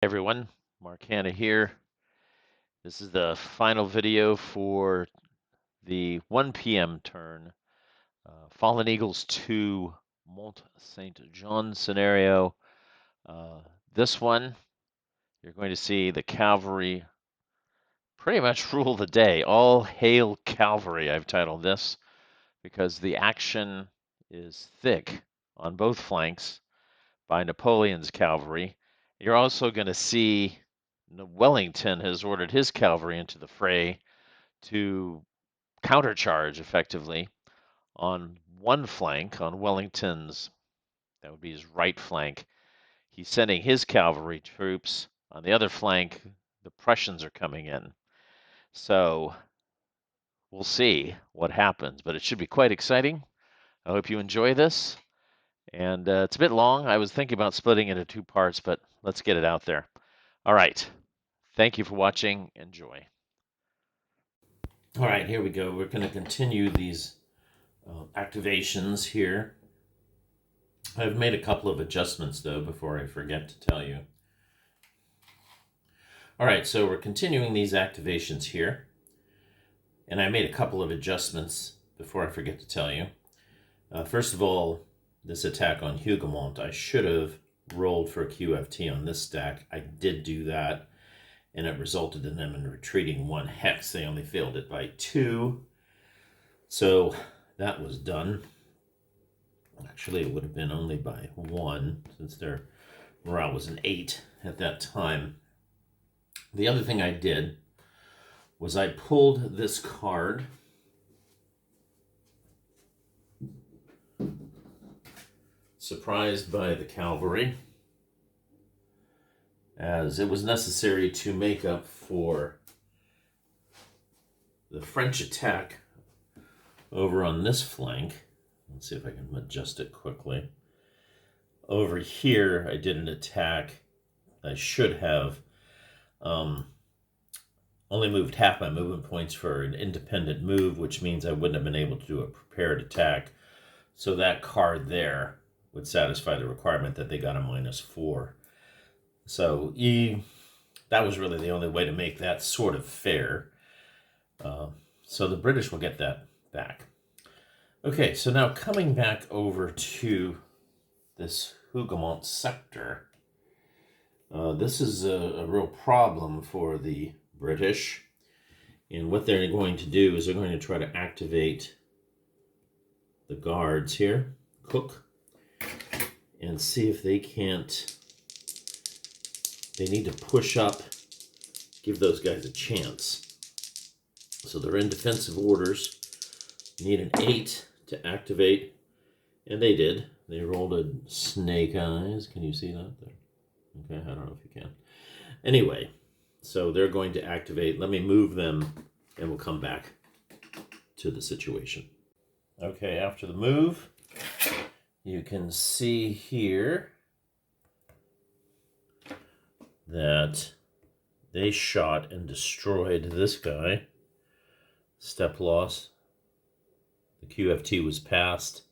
Hey everyone, Mark Hanna here. This is the final video for the 1 p.m. turn. Fallen Eagles 2 Mont St. John scenario. This one, you're going to see the cavalry pretty much rule the day. All hail cavalry, I've titled this, because the action is thick on both flanks by Napoleon's cavalry. You're also going to see Wellington has ordered his cavalry into the fray to countercharge effectively on one flank, on Wellington's, that would be his right flank. He's sending his cavalry troops. On the other flank, the Prussians are coming in. So we'll see what happens, but it should be quite exciting. I hope you enjoy this. And it's a bit long. I was thinking about splitting it into two parts, but let's get it out there. All right. Thank you for watching. Enjoy. All right, here we go. We're going to continue these activations here. I've made a couple of adjustments, though, before I forget to tell you. All right, so we're continuing these activations here. And I made a couple of adjustments before I forget to tell you. First of all, this attack on Hougoumont, I should have rolled for a QFT on this stack. I did do that, and it resulted in them in retreating 1 hex. They only failed it by 2. So that was done. Actually, it would have been only by 1, since their morale was an 8 at that time. The other thing I did was I pulled this card. Surprised by the cavalry, as it was necessary to make up for the French attack over on this flank. Let's see if I can adjust it quickly. Over here, I did an attack. I should have only moved half my movement points for an independent move, which means I wouldn't have been able to do a prepared attack. So that card there would satisfy the requirement that they got a -4. So that was really the only way to make that sort of fair. So the British will get that back. Okay, so now coming back over to this Hougoumont sector, this is a real problem for the British. And what they're going to do is they're going to try to activate the guards here, Cook, and see if they can't. They need to push up, give those guys a chance. So they're in defensive orders. Need an 8 to activate, and they did. They rolled a snake eyes. Can you see that there? Okay, I don't know if you can. Anyway, so they're going to activate. Let me move them, and we'll come back to the situation. Okay, after the move, you can see here that they shot and destroyed this guy. Step loss. The QFT was passed.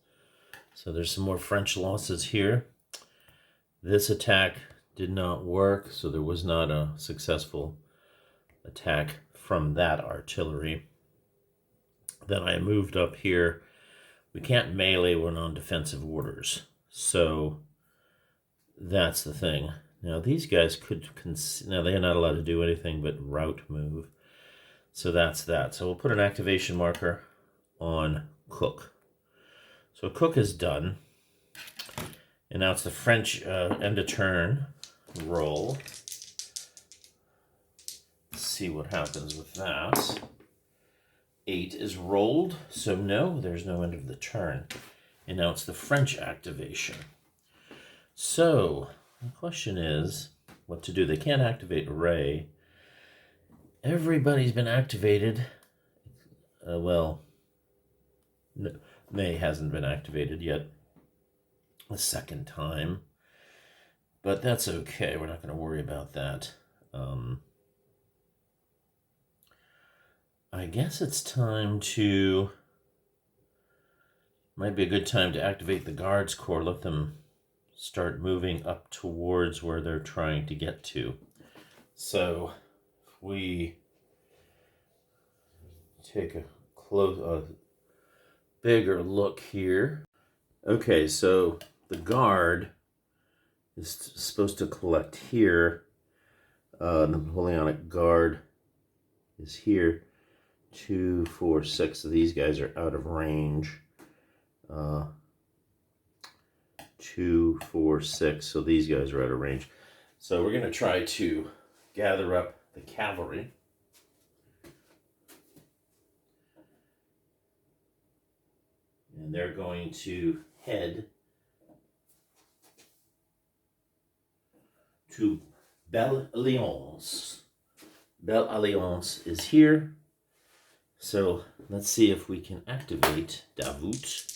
So there's some more French losses here. This attack did not work, so there was not a successful attack from that artillery. Then I moved up here. We can't melee when on defensive orders. So that's the thing. Now these guys could, now they're not allowed to do anything but route move. So that's that. So we'll put an activation marker on Cook. So Cook is done. And now it's the French end of turn roll. Let's see what happens with that. 8 is rolled, so no, there's no end of the turn. And now it's the French activation. So the question is what to do. They can't activate Ray. Everybody's been activated. Well, May hasn't been activated yet a second time. But that's okay. We're not going to worry about that. I guess it's time to... Might be a good time to activate the Guards Corps. Let them start moving up towards where they're trying to get to. So if we take a bigger look here. Okay, so the guard is supposed to collect here. The Napoleonic Guard is here. 2, 4, 6 of these guys are out of range. 2, 4, 6, so these guys are out of range. So we're going to try to gather up the cavalry. And they're going to head to Belle-Alliance. Belle-Alliance is here. So let's see if we can activate Davout.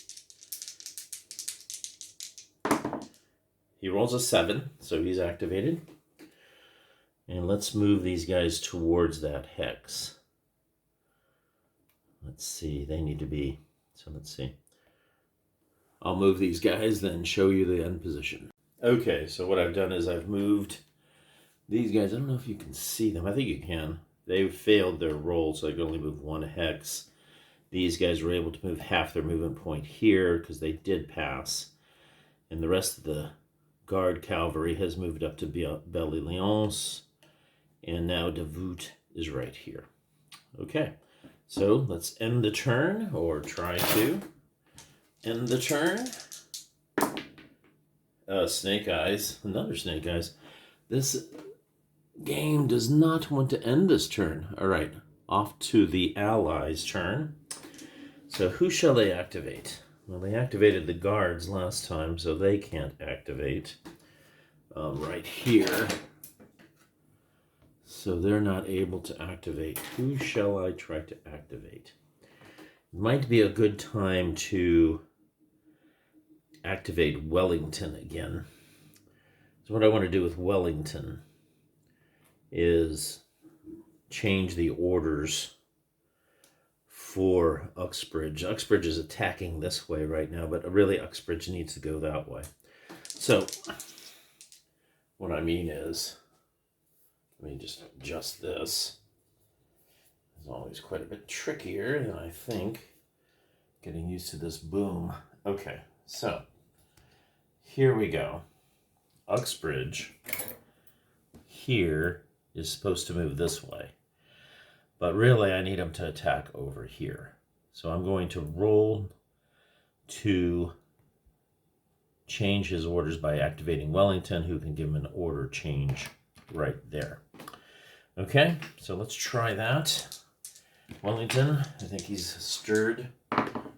He rolls a 7, so he's activated. And let's move these guys towards that hex. Let's see, they need to be, so let's see. I'll move these guys, then show you the end position. Okay, so what I've done is I've moved these guys. I don't know if you can see them. I think you can. They failed their roll, so I could only move 1 hex. These guys were able to move half their movement point here because they did pass. And the rest of the Guard cavalry has moved up to Belle-Alliance. And now Davout is right here. Okay, so let's end the turn, or try to end the turn. Snake Eyes, another Snake Eyes. This game does not want to end this turn. All right, off to the Allies' turn. So who shall they activate? Well, they activated the guards last time, so they can't activate right here. So they're not able to activate. Who shall I try to activate? It might be a good time to activate Wellington again. So what I want to do with Wellington is change the orders for Uxbridge. Uxbridge is attacking this way right now, but really Uxbridge needs to go that way. So what I mean is, let me just adjust this. It's always quite a bit trickier than I think. Getting used to this boom. Okay, so here we go. Uxbridge here is supposed to move this way. But really, I need him to attack over here. So I'm going to roll to change his orders by activating Wellington, who can give him an order change right there. Okay, so let's try that. Wellington, I think he's stirred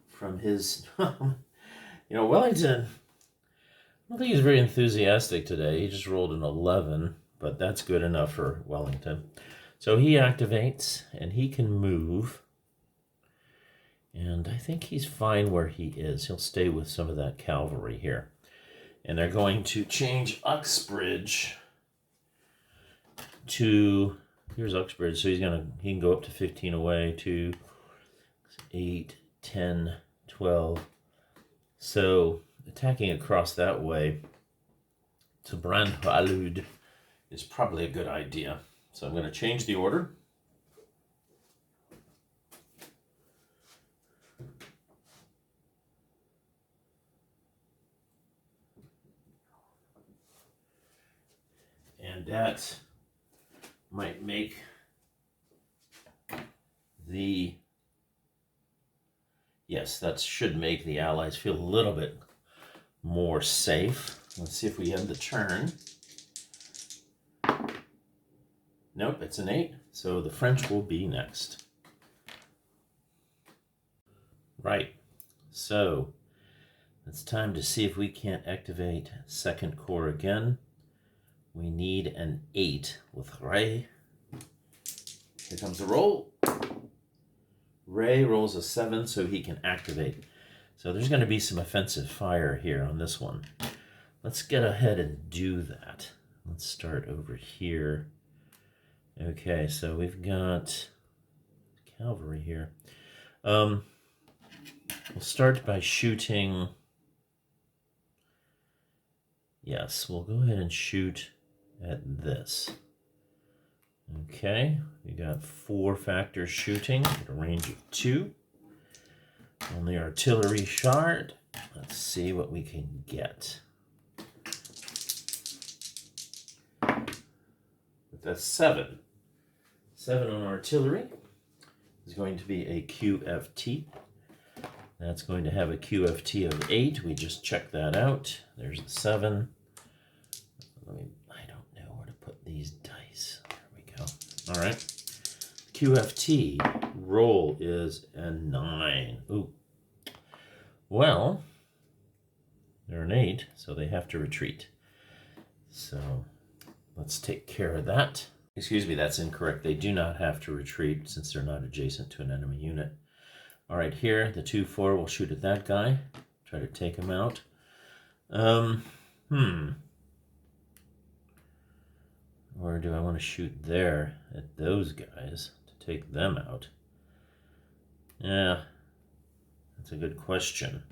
from his... Wellington, I don't think he's very enthusiastic today. He just rolled an 11, but that's good enough for Wellington. So he activates, and he can move. And I think he's fine where he is. He'll stay with some of that cavalry here. And they're going to change Uxbridge to... Here's Uxbridge, so he can go up to 15 away, 2, 8, 10, 12. So attacking across that way to Braine-L'Alloud is probably a good idea. So I'm going to change the order. And that might make that should make the Allies feel a little bit more safe. Let's see if we end the turn. Nope, it's an 8, so the French will be next. Right, so it's time to see if we can't activate Second Corps again. We need an 8 with Ray. Here comes the roll. Ray rolls a 7, so he can activate. So there's going to be some offensive fire here on this one. Let's get ahead and do that. Let's start over here. Okay, so we've got cavalry here. We'll start by shooting Yes, we'll go ahead and shoot at this. Okay, we got 4 factors shooting at a range of 2. On the artillery shard, let's see what we can get. That's 7. 7 on artillery is going to be a QFT. That's going to have a QFT of 8. We just checked that out. There's the 7. I don't know where to put these dice. There we go. All right. QFT roll is a 9. Ooh. Well, they're an 8, so they have to retreat. So let's take care of that. Excuse me, that's incorrect. They do not have to retreat since they're not adjacent to an enemy unit. All right, here, the 2-4 will shoot at that guy. Try to take him out. Or do I want to shoot there at those guys to take them out? Yeah, that's a good question.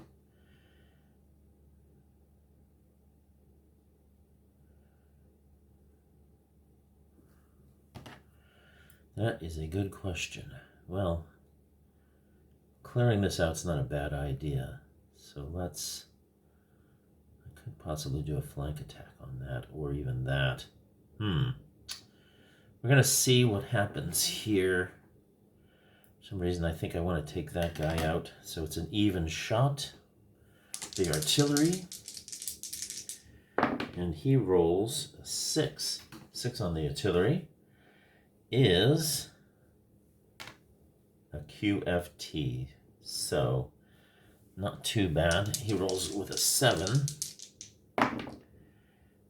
That is a good question. Well, clearing this out's not a bad idea. So I could possibly do a flank attack on that, or even that. We're going to see what happens here. For some reason, I think I want to take that guy out. So it's an even shot. The artillery. And he rolls a 6. 6 on the artillery is a QFT. So, not too bad. He rolls with a 7.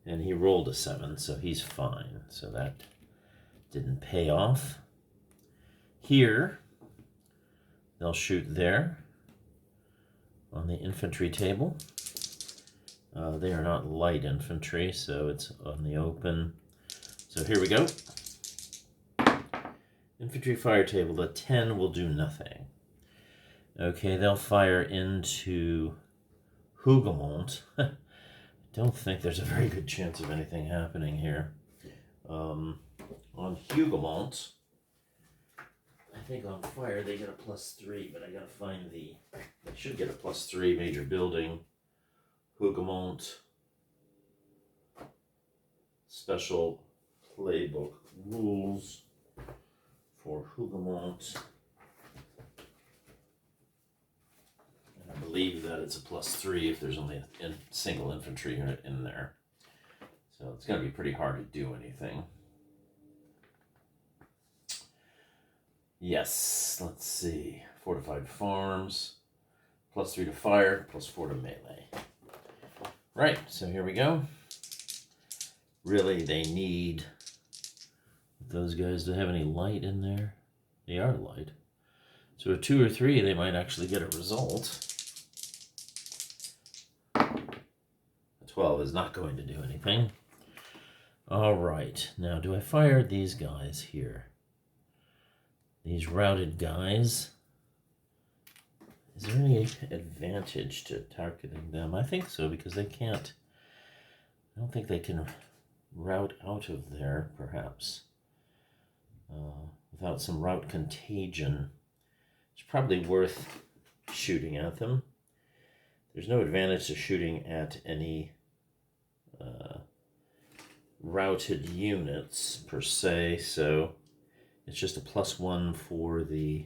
And he rolled a 7, so he's fine. So that didn't pay off. Here, they'll shoot there on the infantry table. They are not light infantry, so it's on the open. So here we go. Infantry fire table. The 10 will do nothing. Okay, they'll fire into Mont. Don't think there's a very good chance of anything happening here. On Mont, I think on fire they get a +3, but I gotta find they should get a +3 major building. Mont special playbook rules for Mont. I believe that it's a +3 if there's only a single infantry unit in there. So it's going to be pretty hard to do anything. Yes, let's see. Fortified farms, +3 to fire, +4 to melee. Right, so here we go. Really, they need those guys to have any light in there. They are light. So a 2 or 3, they might actually get a result. 12 is not going to do anything. All right, now do I fire these guys here? These routed guys? Is there any advantage to targeting them? I think so, because they can't... I don't think they can route out of there, perhaps. Without some route contagion. It's probably worth shooting at them. There's no advantage to shooting at any routed units per se, so it's just a +1 for the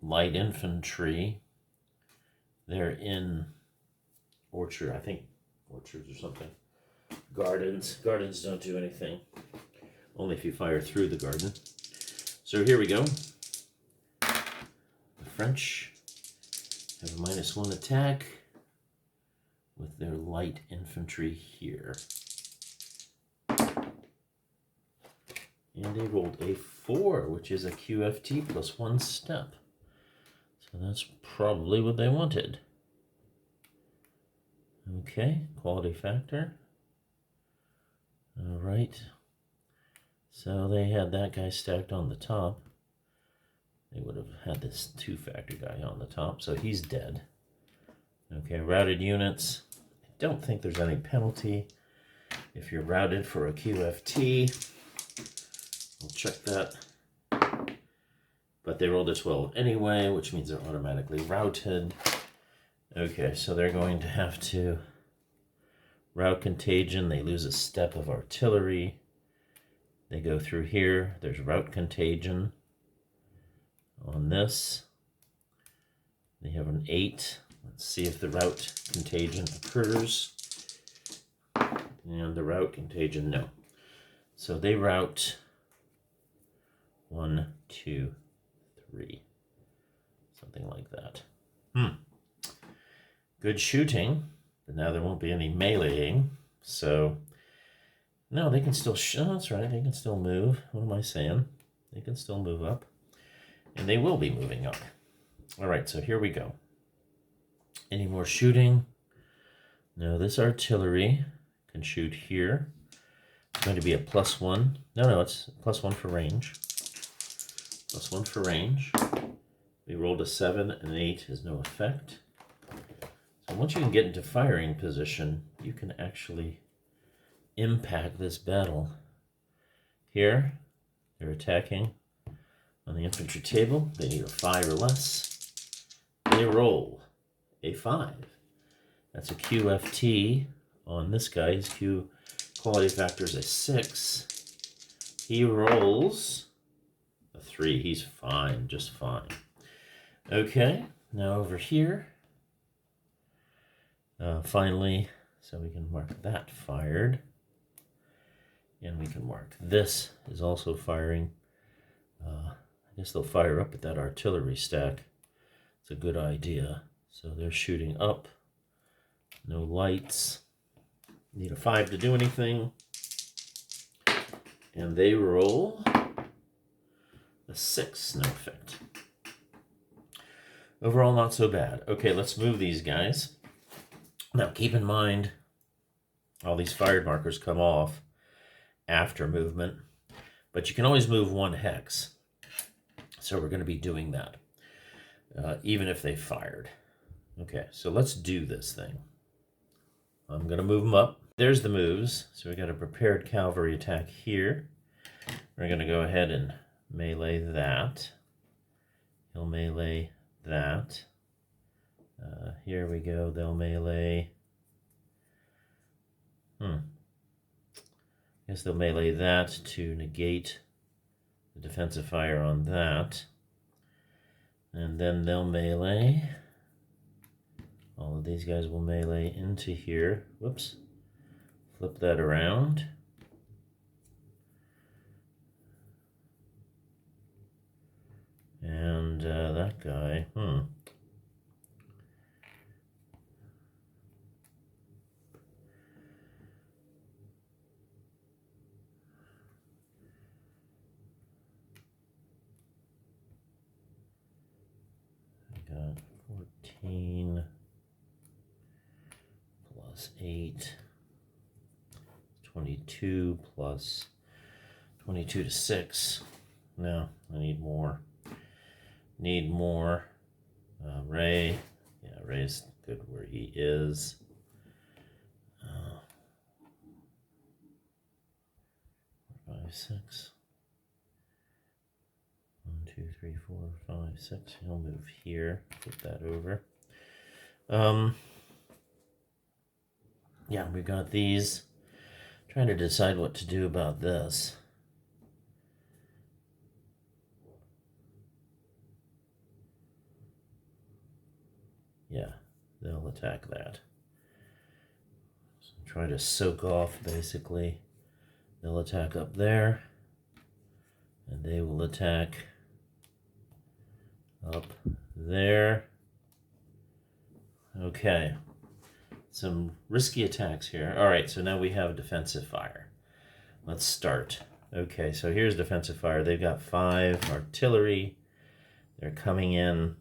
light infantry. They're in orchard, I think orchards or something. Gardens don't do anything, only if you fire through the garden. So here we go. The French have a -1 attack with their light infantry here. And they rolled a 4, which is a QFT +1 step. So that's probably what they wanted. Okay, quality factor. All right. So they had that guy stacked on the top. They would have had this 2-factor guy on the top, so he's dead. Okay, routed units. I don't think there's any penalty if you're routed for a QFT. We'll check that. But they rolled a 12 anyway, which means they're automatically routed. Okay, so they're going to have to route contagion. They lose a step of artillery. They go through here. There's route contagion on this. They have an 8. Let's see if the route contagion occurs. And the route contagion, no. So they route 1, 2, 3. Something like that. Good shooting, but now there won't be any meleeing. So, no, they can still that's right, they can still move. What am I saying? They can still move up. And they will be moving up. All right, so here we go. Any more shooting? No, this artillery can shoot here. It's going to be a +1. No, it's +1 for range. +1 for range. We rolled a 7, and an 8 has no effect. So once you can get into firing position, you can actually impact this battle. Here, they're attacking on the infantry table. They need a 5 or less. They roll a 5. That's a QFT on this guy. His Q quality factor is a 6. He rolls a 3. He's fine, just fine. Okay, now over here. Finally, so we can mark that fired. And we can mark this is also firing. I guess they'll fire up at that artillery stack. It's a good idea. So they're shooting up. No lights. Need a 5 to do anything. And they roll a 6. No effect. Overall, not so bad. Okay, let's move these guys. Now, keep in mind, all these fired markers come off after movement, but you can always move 1 hex. So we're going to be doing that, even if they fired. Okay, so let's do this thing. I'm going to move them up. There's the moves. So we got a prepared cavalry attack here. We're going to go ahead and melee that. He'll melee that. Here we go. They'll melee. I guess they'll melee that to negate the defensive fire on that. And then they'll melee. All of these guys will melee into here. Whoops. Flip that around. And that guy, I got 14 plus 8, 22 plus 22 to 6. No, I need more. Need more. Ray. Yeah, Ray's good where he is. 5, 6. 1, 2, 3, 4, 5, 6. He'll move here. Flip that over. Yeah, we've got these. Trying to decide what to do about this. Yeah, they'll attack that. So try to soak off, basically. They'll attack up there. And they will attack up there. Okay. Some risky attacks here. All right, so now we have defensive fire. Let's start. Okay, so here's defensive fire. They've got 5 artillery. They're coming in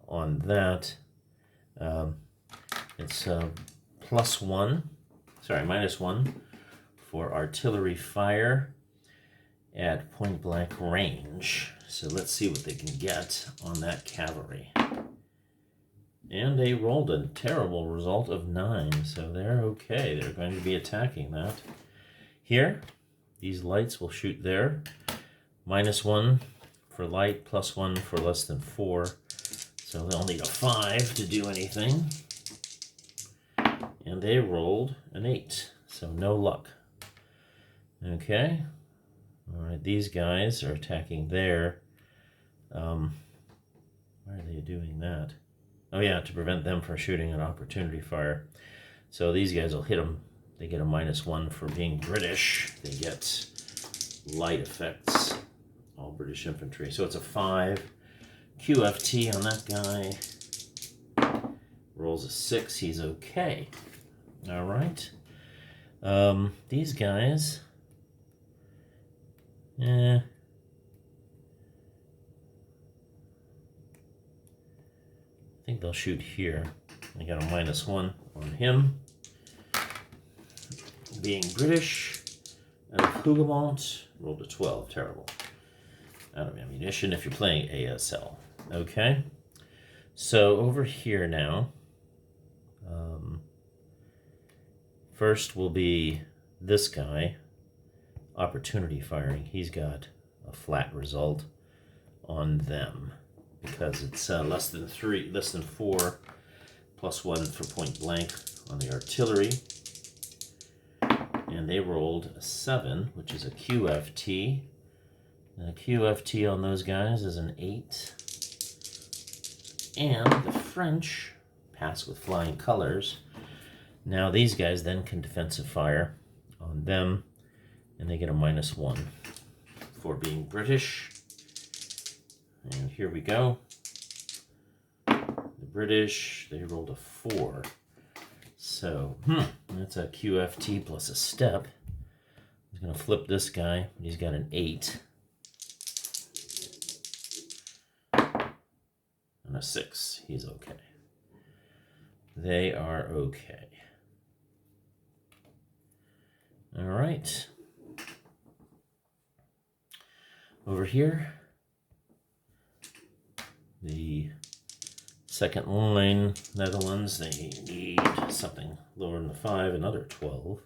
on that. It's -1 for artillery fire at point blank range. So let's see what they can get on that cavalry. And they rolled a terrible result of 9, so they're okay. They're going to be attacking that. Here, these lights will shoot there. -1 for light, +1 for less than 4. So they'll need a 5 to do anything. And they rolled an 8, so no luck. Okay. All right, these guys are attacking there. Why are they doing that? Oh yeah, to prevent them from shooting an opportunity fire. So these guys will hit them. They get a -1 for being British. They get light effects, all British infantry. So it's a 5. QFT on that guy. Rolls a 6. He's okay. All right. These guys. I think they'll shoot here. I got a -1 on him. Being British, out of Hougoumont, rolled a 12. Terrible. Out of ammunition if you're playing ASL. Okay. So over here now, first will be this guy, opportunity firing. He's got a flat result on them because it's less than 4, +1 for point blank on the artillery. And they rolled a 7, which is a QFT. And a QFT on those guys is an 8. And the French pass with flying colors. Now these guys then can defensive fire on them, and they get a -1 for being British. And here we go. The British, they rolled a 4. So, that's a QFT plus a step. I'm going to flip this guy. He's got an 8. And a 6. He's okay. They are okay. All right. Over here, the second line, Netherlands, they need something lower than the 5, another 12.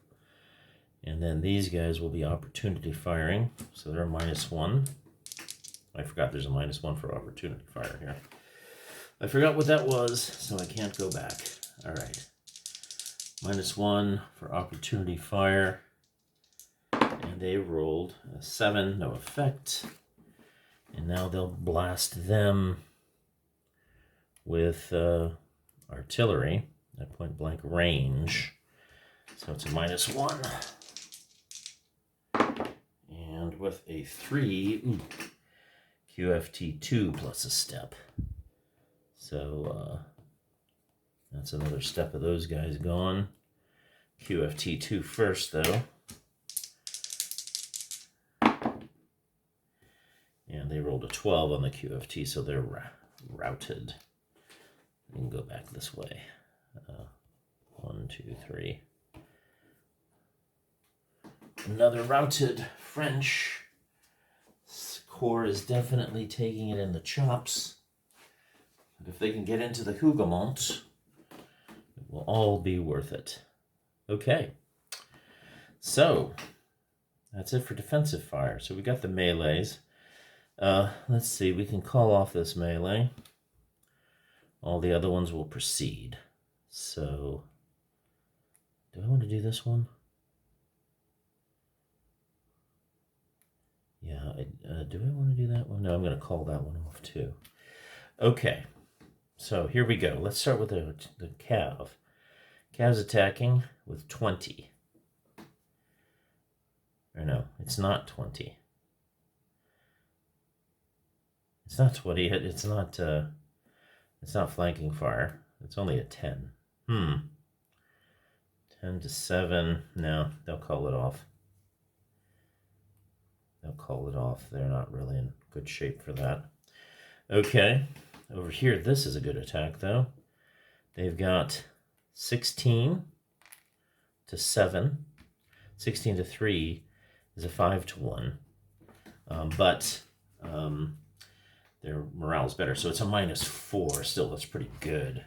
And then these guys will be opportunity firing, so they're -1. I forgot there's a -1 for opportunity fire here. I forgot what that was, so I can't go back. All right. -1 for opportunity fire. And they rolled a 7, no effect. And now they'll blast them with artillery at point blank range. So it's a -1. And with a 3, QFT 2 plus a step. So that's another step of those guys gone. QFT 2 first, though. And they rolled a 12 on the QFT, so they're routed. We can go back this way. 1, 2, 3. Another routed French. This corps is definitely taking it in the chops. But if they can get into the Hougoumont, it will all be worth it. Okay. So, that's it for defensive fire. So we got the melees. Let's see, we can call off this melee. All the other ones will proceed. So, do I want to do this one? Yeah, do I want to do that one? No, I'm going to call that one off too. Okay, so here we go. Let's start with the Cav. Cav's attacking with 20. Or no, it's not 20. It's not 20. It's not flanking fire. It's only a 10. 10 to 7. No, they'll call it off. They'll call it off. They're not really in good shape for that. Okay. Over here, this is a good attack, though. They've got 16 to 7. 16 to 3 is a 5 to 1. But their morale's better. So it's a -4. Still, that's pretty good.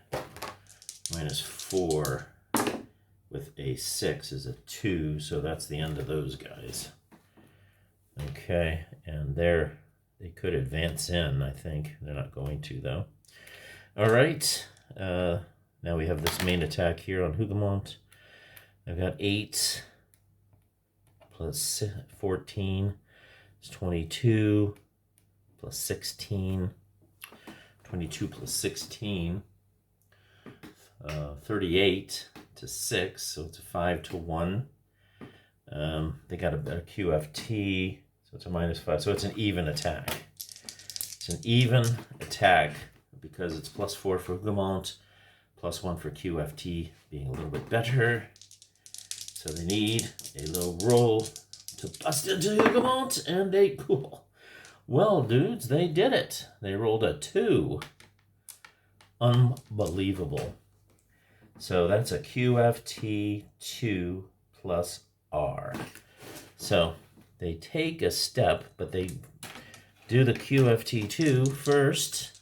-4 with a 6 is a 2, so that's the end of those guys. Okay, and they could advance in, I think. They're not going to, though. All right, now we have this main attack here on Hougoumont. I've got 8 plus 14 is 22 plus 16. 22 plus 16, 38 to 6, so it's a 5 to 1. They got a better QFT, so it's a -5, so it's an even attack. It's an even attack because it's +4 for Hougoumont, +1 for QFT, being a little bit better. So they need a little roll to bust into Hougoumont, and they cool. Well, dudes, they did it. They rolled a 2. Unbelievable. So that's a QFT 2 plus R. So they take a step, but they do the QFT 2 first.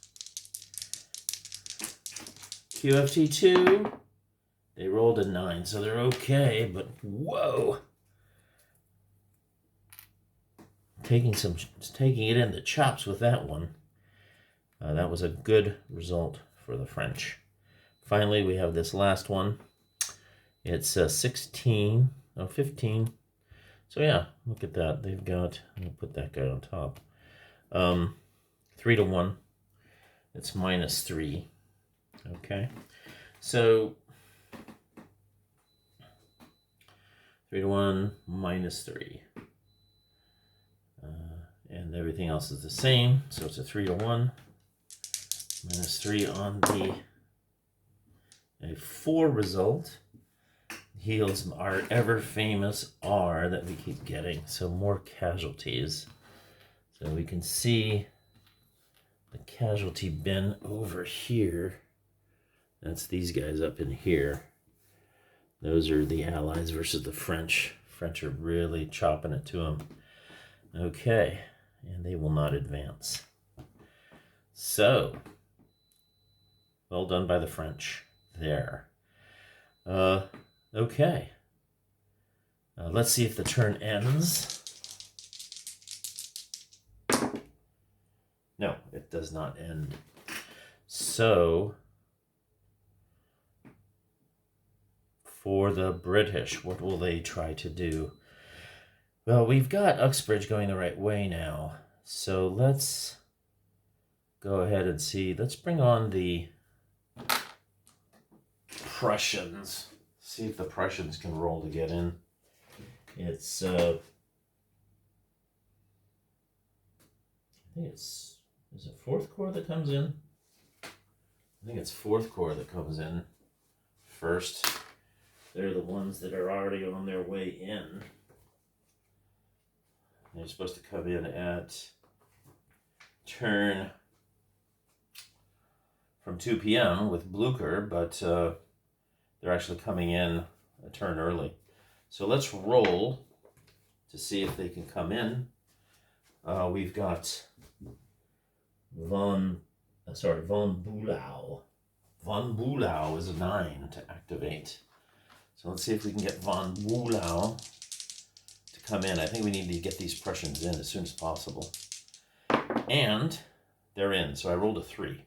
QFT 2, they rolled a 9, so they're okay, but whoa. Taking it in the chops with that one. That was a good result for the French. Finally, we have this last one. It's 15. So yeah, look at that. They've got, I'll put that guy on top. 3 to 1. It's -3. Okay. So 3 to 1, -3. And everything else is the same, so it's a 3 to 1, -3 on a 4 result. Yields our ever famous R that we keep getting, so more casualties. So we can see the casualty bin over here. That's these guys up in here. Those are the Allies versus the French. French are really chopping it to them. Okay. And they will not advance. So, well done by the French there. Okay. Let's see if the turn ends. No, it does not end. So, for the British, what will they try to do? Well, we've got Uxbridge going the right way now, so let's go ahead and see. Let's bring on the Prussians. See if the Prussians can roll to get in. It's, I think it's, is it 4th Corps that comes in? I think it's 4th Corps that comes in first. They're the ones that are already on their way in. They're supposed to come in at turn from 2 p.m. with Blucher, but they're actually coming in a turn early. So let's roll to see if they can come in. We've got Von Bulow. Von Bulow is a 9 to activate. So let's see if we can get Von Bulow to come in. I think we need to get these Prussians in as soon as possible. And they're in, so I rolled a 3.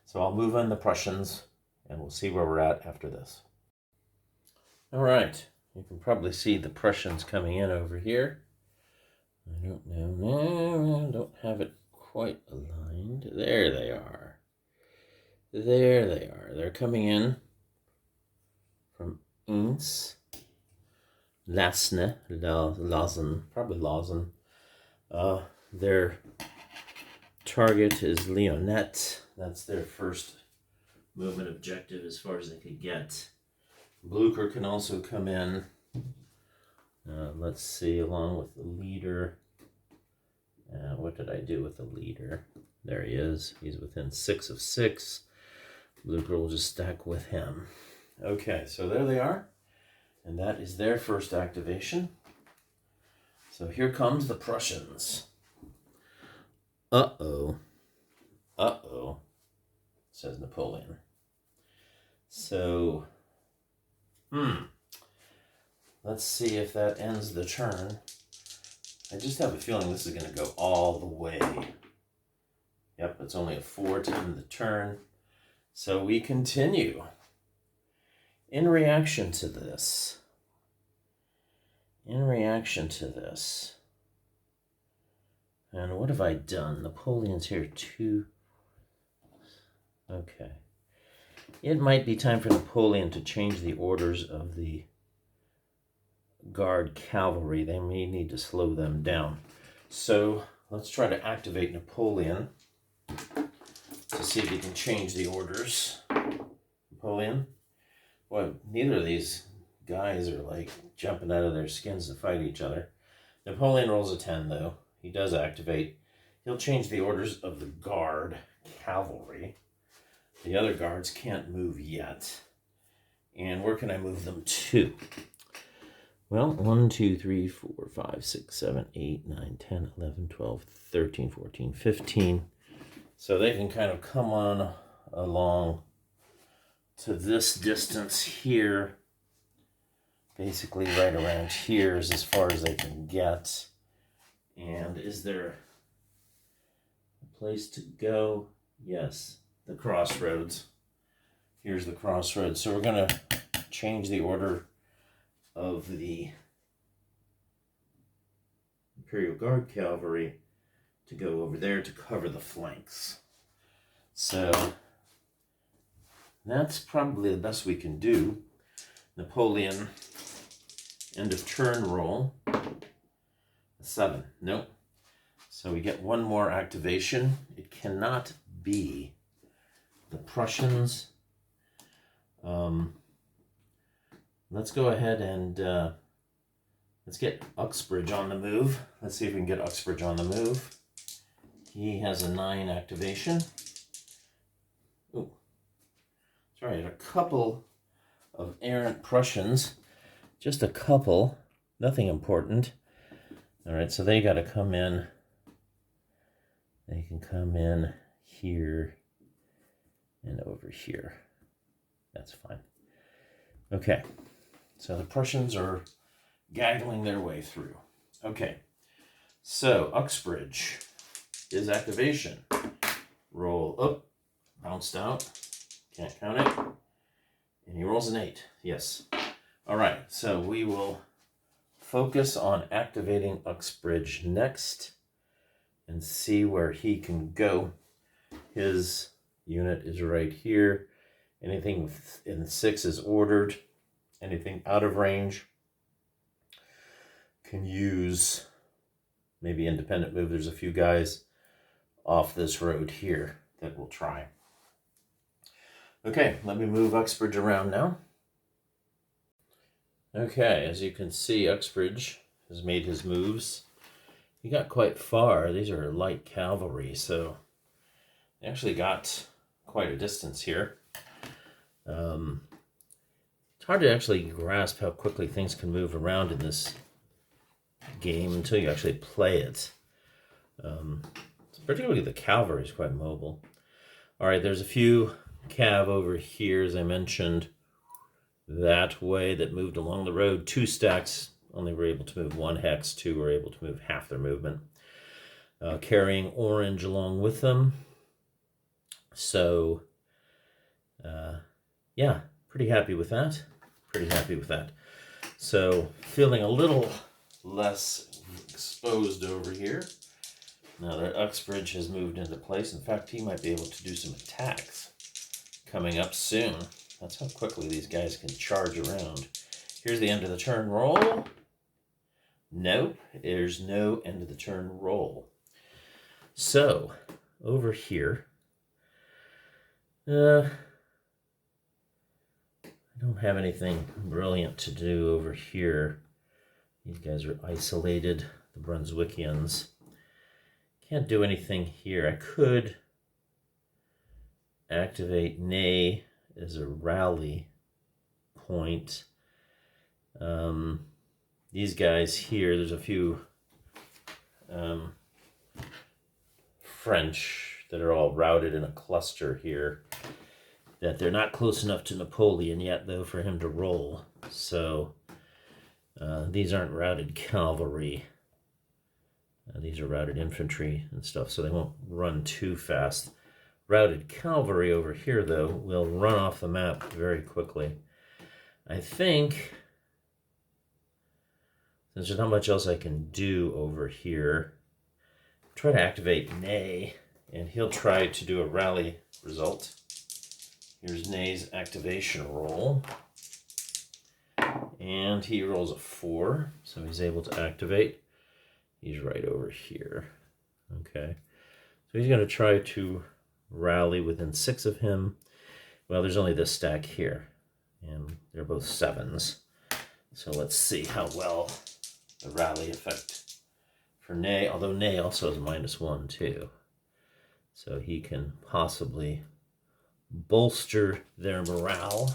So I'll move in the Prussians, and we'll see where we're at after this. All right, you can probably see the Prussians coming in over here. I don't know, no, I don't have it quite aligned. There they are. There they are. They're coming in from Ince, Lasne, Lausanne, probably Lausanne. Their target is Lyonnette. That's their first movement objective as far as they could get. Blucher can also come in. Let's see, along with the leader. What did I do with the leader? There he is. He's within 6 of 6. Blucher will just stack with him. Okay, so there they are. And that is their first activation. So here comes the Prussians. Uh-oh. Uh-oh, says Napoleon. So, let's see if that ends the turn. I just have a feeling this is going to go all the way. Yep, it's only a 4 to end the turn. So we continue. In reaction to this, and what have I done? Napoleon's here too. Okay. It might be time for Napoleon to change the orders of the Guard cavalry. They may need to slow them down. So let's try to activate Napoleon to see if he can change the orders. Napoleon? Well, neither of these guys are like jumping out of their skins to fight each other. Napoleon rolls a 10 though. He does activate. He'll change the orders of the Guard cavalry. The other guards can't move yet. And where can I move them to? Well, 1, 2, 3, 4, 5, 6, 7, 8, 9, 10, 11, 12, 13, 14, 15. So they can kind of come on along to this distance here. Basically right around here is as far as they can get. And is there a place to go? Yes, the crossroads. Here's the crossroads. So we're going to change the order of the Imperial Guard cavalry to go over there to cover the flanks. So that's probably the best we can do. Napoleon, end of turn roll. 7. Nope. So we get one more activation. It cannot be the Prussians. Let's go ahead and let's get Uxbridge on the move. Let's see if we can get Uxbridge on the move. He has a 9 activation. Ooh. Sorry, a couple of errant Prussians. Just a couple. Nothing important. All right, so they got to come in. They can come in here and over here. That's fine. Okay, so the Prussians are gaggling their way through. Okay, so Uxbridge, his activation. Roll up, bounced out, can't count it. And he rolls an 8, yes. All right, so we will focus on activating Uxbridge next and see where he can go. His unit is right here. Anything in 6 is ordered. Anything out of range can use maybe independent move. There's a few guys off this road here that we'll try. Okay, let me move Uxbridge around now. Okay, as you can see, Uxbridge has made his moves. He got quite far. These are light cavalry, so they actually got quite a distance here. It's hard to actually grasp how quickly things can move around in this game until you actually play it. Particularly the cavalry is quite mobile. All right, there's a few cav over here, as I mentioned, that way that moved along the road. 2 stacks only were able to move 1 hex. 2 were able to move half their movement, carrying orange along with them. So, yeah, pretty happy with that. So, feeling a little less exposed over here. Now that Uxbridge has moved into place. In fact, he might be able to do some attacks coming up soon. That's how quickly these guys can charge around. Here's the end of the turn roll. Nope, there's no end of the turn roll. So, over here, I don't have anything brilliant to do over here. These guys are isolated, the Brunswickians. Can't do anything here. I could activate Ney as a rally point. These guys here, there's a few French that are all routed in a cluster here. that they're not close enough to Napoleon yet, though, for him to roll. So these aren't routed cavalry. These are routed infantry and stuff, so they won't run too fast. Routed cavalry over here, though, will run off the map very quickly. I think, since there's not much else I can do over here, try to activate Ney, and he'll try to do a rally result. Here's Ney's activation roll. And he rolls a 4, so he's able to activate. He's right over here. Okay. So he's going to try to rally within 6 of him. Well, there's only this stack here, and they're both 7s. So let's see how well the rally effect for Ney, although Ney also has -1 too. So he can possibly bolster their morale.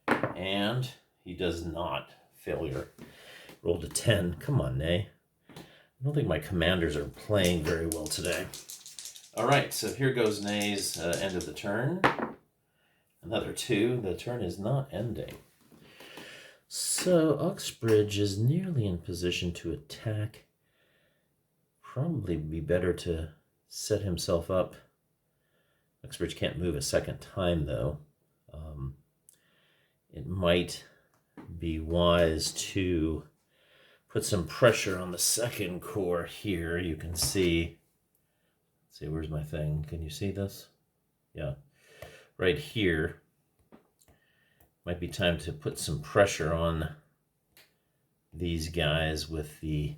And he does not. Failure. Rolled a 10. Come on, Ney. I don't think my commanders are playing very well today. All right, so here goes Ney's end of the turn. Another 2. The turn is not ending. So Uxbridge is nearly in position to attack. Probably be better to set himself up. Uxbridge can't move a second time, though. It might be wise to put some pressure on the 2nd Corps here. You can see, let's see, where's my thing? Can you see this? Yeah, right here. Might be time to put some pressure on these guys with the,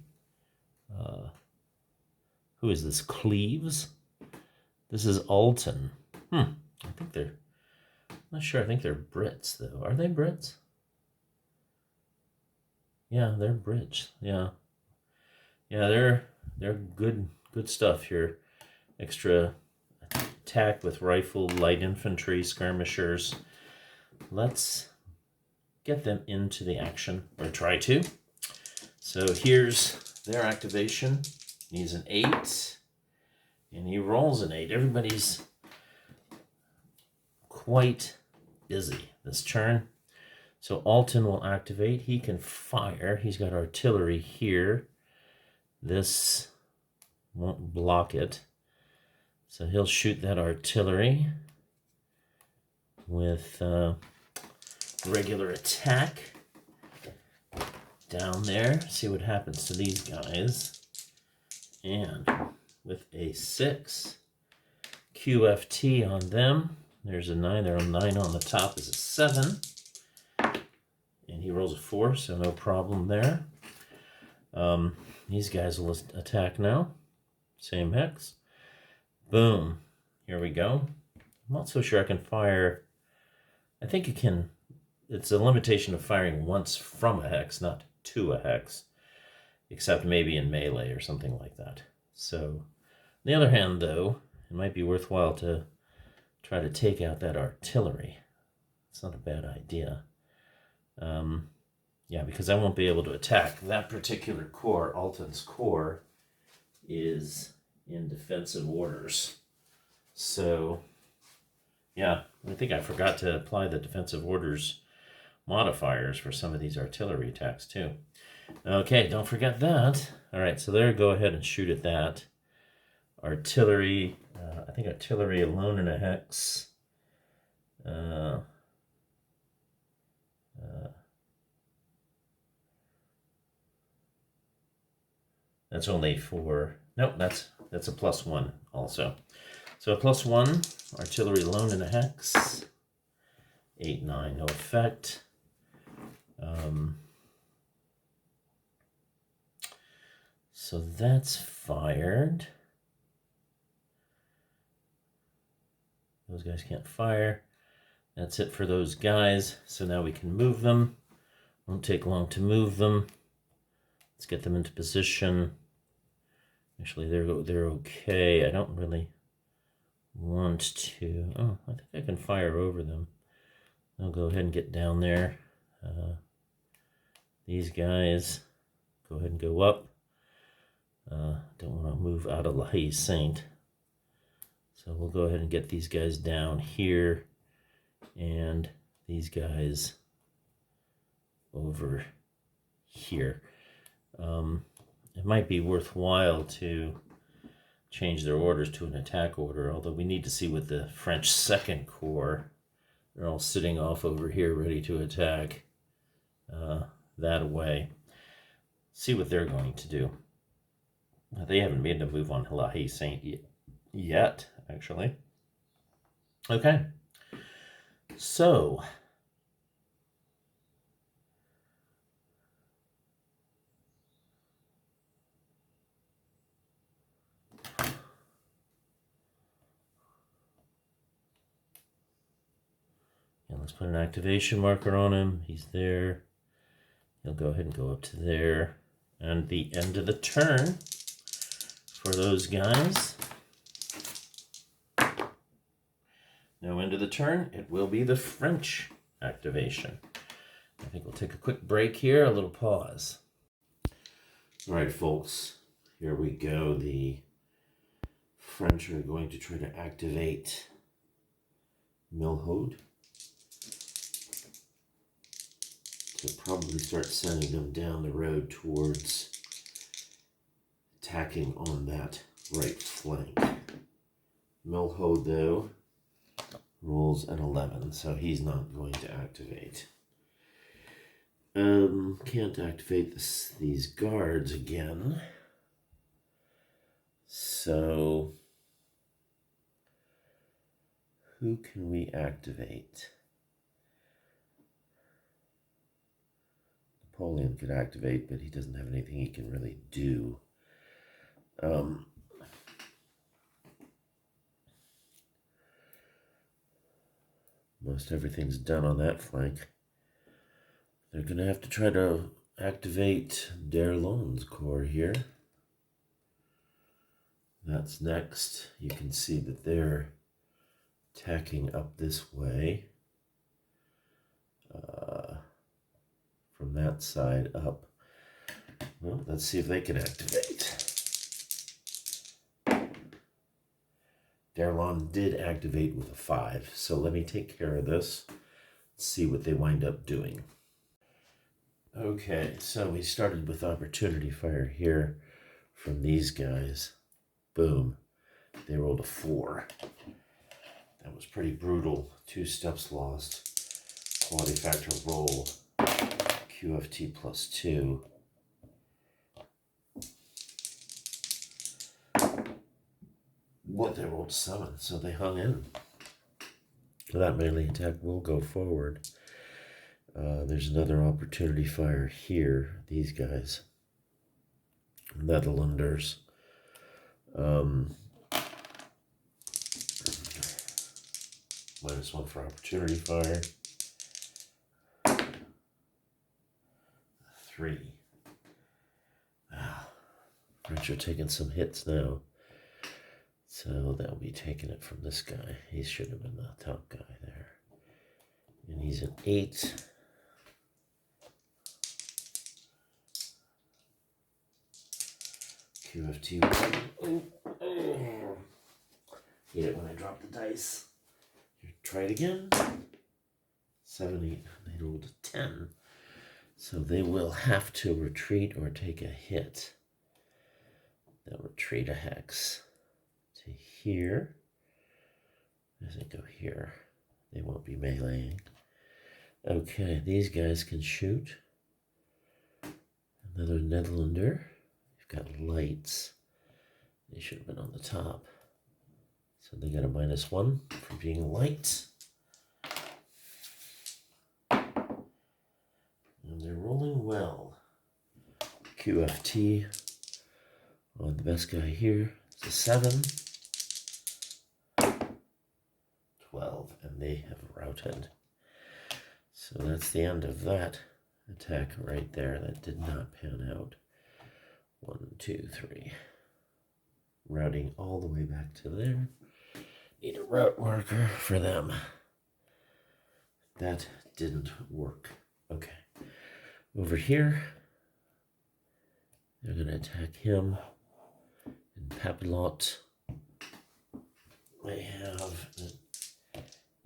who is this, Cleves? This is Alton. I think they're, I'm not sure, I think they're Brits, though. Are they Brits? Yeah, they're Brits. Yeah. Yeah, they're good stuff here. Extra attack with rifle, light infantry, skirmishers. Let's get them into the action, or try to. So here's their activation. Needs an 8, and he rolls an 8. Everybody's quite busy this turn. So Alton will activate. He can fire. He's got artillery here. This won't block it. So he'll shoot that artillery with regular attack down there. See what happens to these guys. And with a 6 QFT on them. There's a 9. There are 9 on the top is a 7. And he rolls a 4, so no problem there. These guys will attack now. Same hex. Boom. Here we go. I'm not so sure I can fire. I think you can. It's a limitation of firing once from a hex, not to a hex. Except maybe in melee or something like that. So, on the other hand, though, it might be worthwhile to try to take out that artillery. It's not a bad idea. Yeah, because I won't be able to attack. That particular corps, Alton's corps, is in defensive orders. So, yeah, I think I forgot to apply the defensive orders modifiers for some of these artillery attacks, too. Okay, don't forget that. All right, so there, go ahead and shoot at that. Artillery, I think artillery alone in a hex. That's only for, nope, that's a +1 also. So a +1, artillery alone in a hex. 8, 9, no effect. So that's fired. Those guys can't fire. That's it for those guys. So now we can move them. Won't take long to move them. Let's get them into position. Actually, they're okay. I don't really want to. Oh, I think I can fire over them. I'll go ahead and get down there. These guys, go ahead and go up. Don't want to move out of La Haye Sainte. So we'll go ahead and get these guys down here. and these guys over here. It might be worthwhile to change their orders to an attack order, although we need to see what the French Second Corps, they're all sitting off over here ready to attack that way. See what they're going to do. They haven't made a move on La Haye Saint yet, actually. Okay. So, and let's put an activation marker on him. He's there. He'll go ahead and go up to there. And the end of the turn for those guys. No end of the turn. It will be the French activation. I think we'll take a quick break here, a little pause. All right, folks, here we go. The French are going to try to activate Milhaud to probably start sending them down the road towards attacking on that right flank. Milhaud, though, rolls an 11, so he's not going to activate. Can't activate these guards again. So, who can we activate? Napoleon could activate, but he doesn't have anything he can really do. Most everything's done on that flank. They're going to have to try to activate d'Erlon's corps here. That's next. You can see that they're attacking up this way. From that side up. Well, let's see if they can activate. d'Erlon did activate with a 5, so let me take care of this. Let's see what they wind up doing. Okay, so we started with opportunity fire here from these guys. Boom. They rolled a 4. That was pretty brutal. 2 steps lost. Quality factor roll. QFT plus 2. What, they rolled 7, so they hung in. So that melee attack will go forward. There's another opportunity fire here. These guys. Netherlanders. -1 for opportunity fire. 3. French are taking some hits now. So they'll be taking it from this guy. He should have been the top guy there. And he's an 8. QFT 1. Oh. Hate it when I drop the dice. Here, try it again. 7, 8. They rolled a 10. So they will have to retreat or take a hit. They'll retreat a hex to here. As they go here, they won't be meleeing. Okay, these guys can shoot. Another Netherlander. You've got lights. They should have been on the top. So they got a -1 for being light. And they're rolling well. QFT on the best guy here. It's a 7. 12, and they have routed. So that's the end of that attack right there. That did not pan out. 1, 2, 3. Routing all the way back to there. Need a route marker for them. That didn't work. Okay. Over here, they're going to attack him in Papillote. They have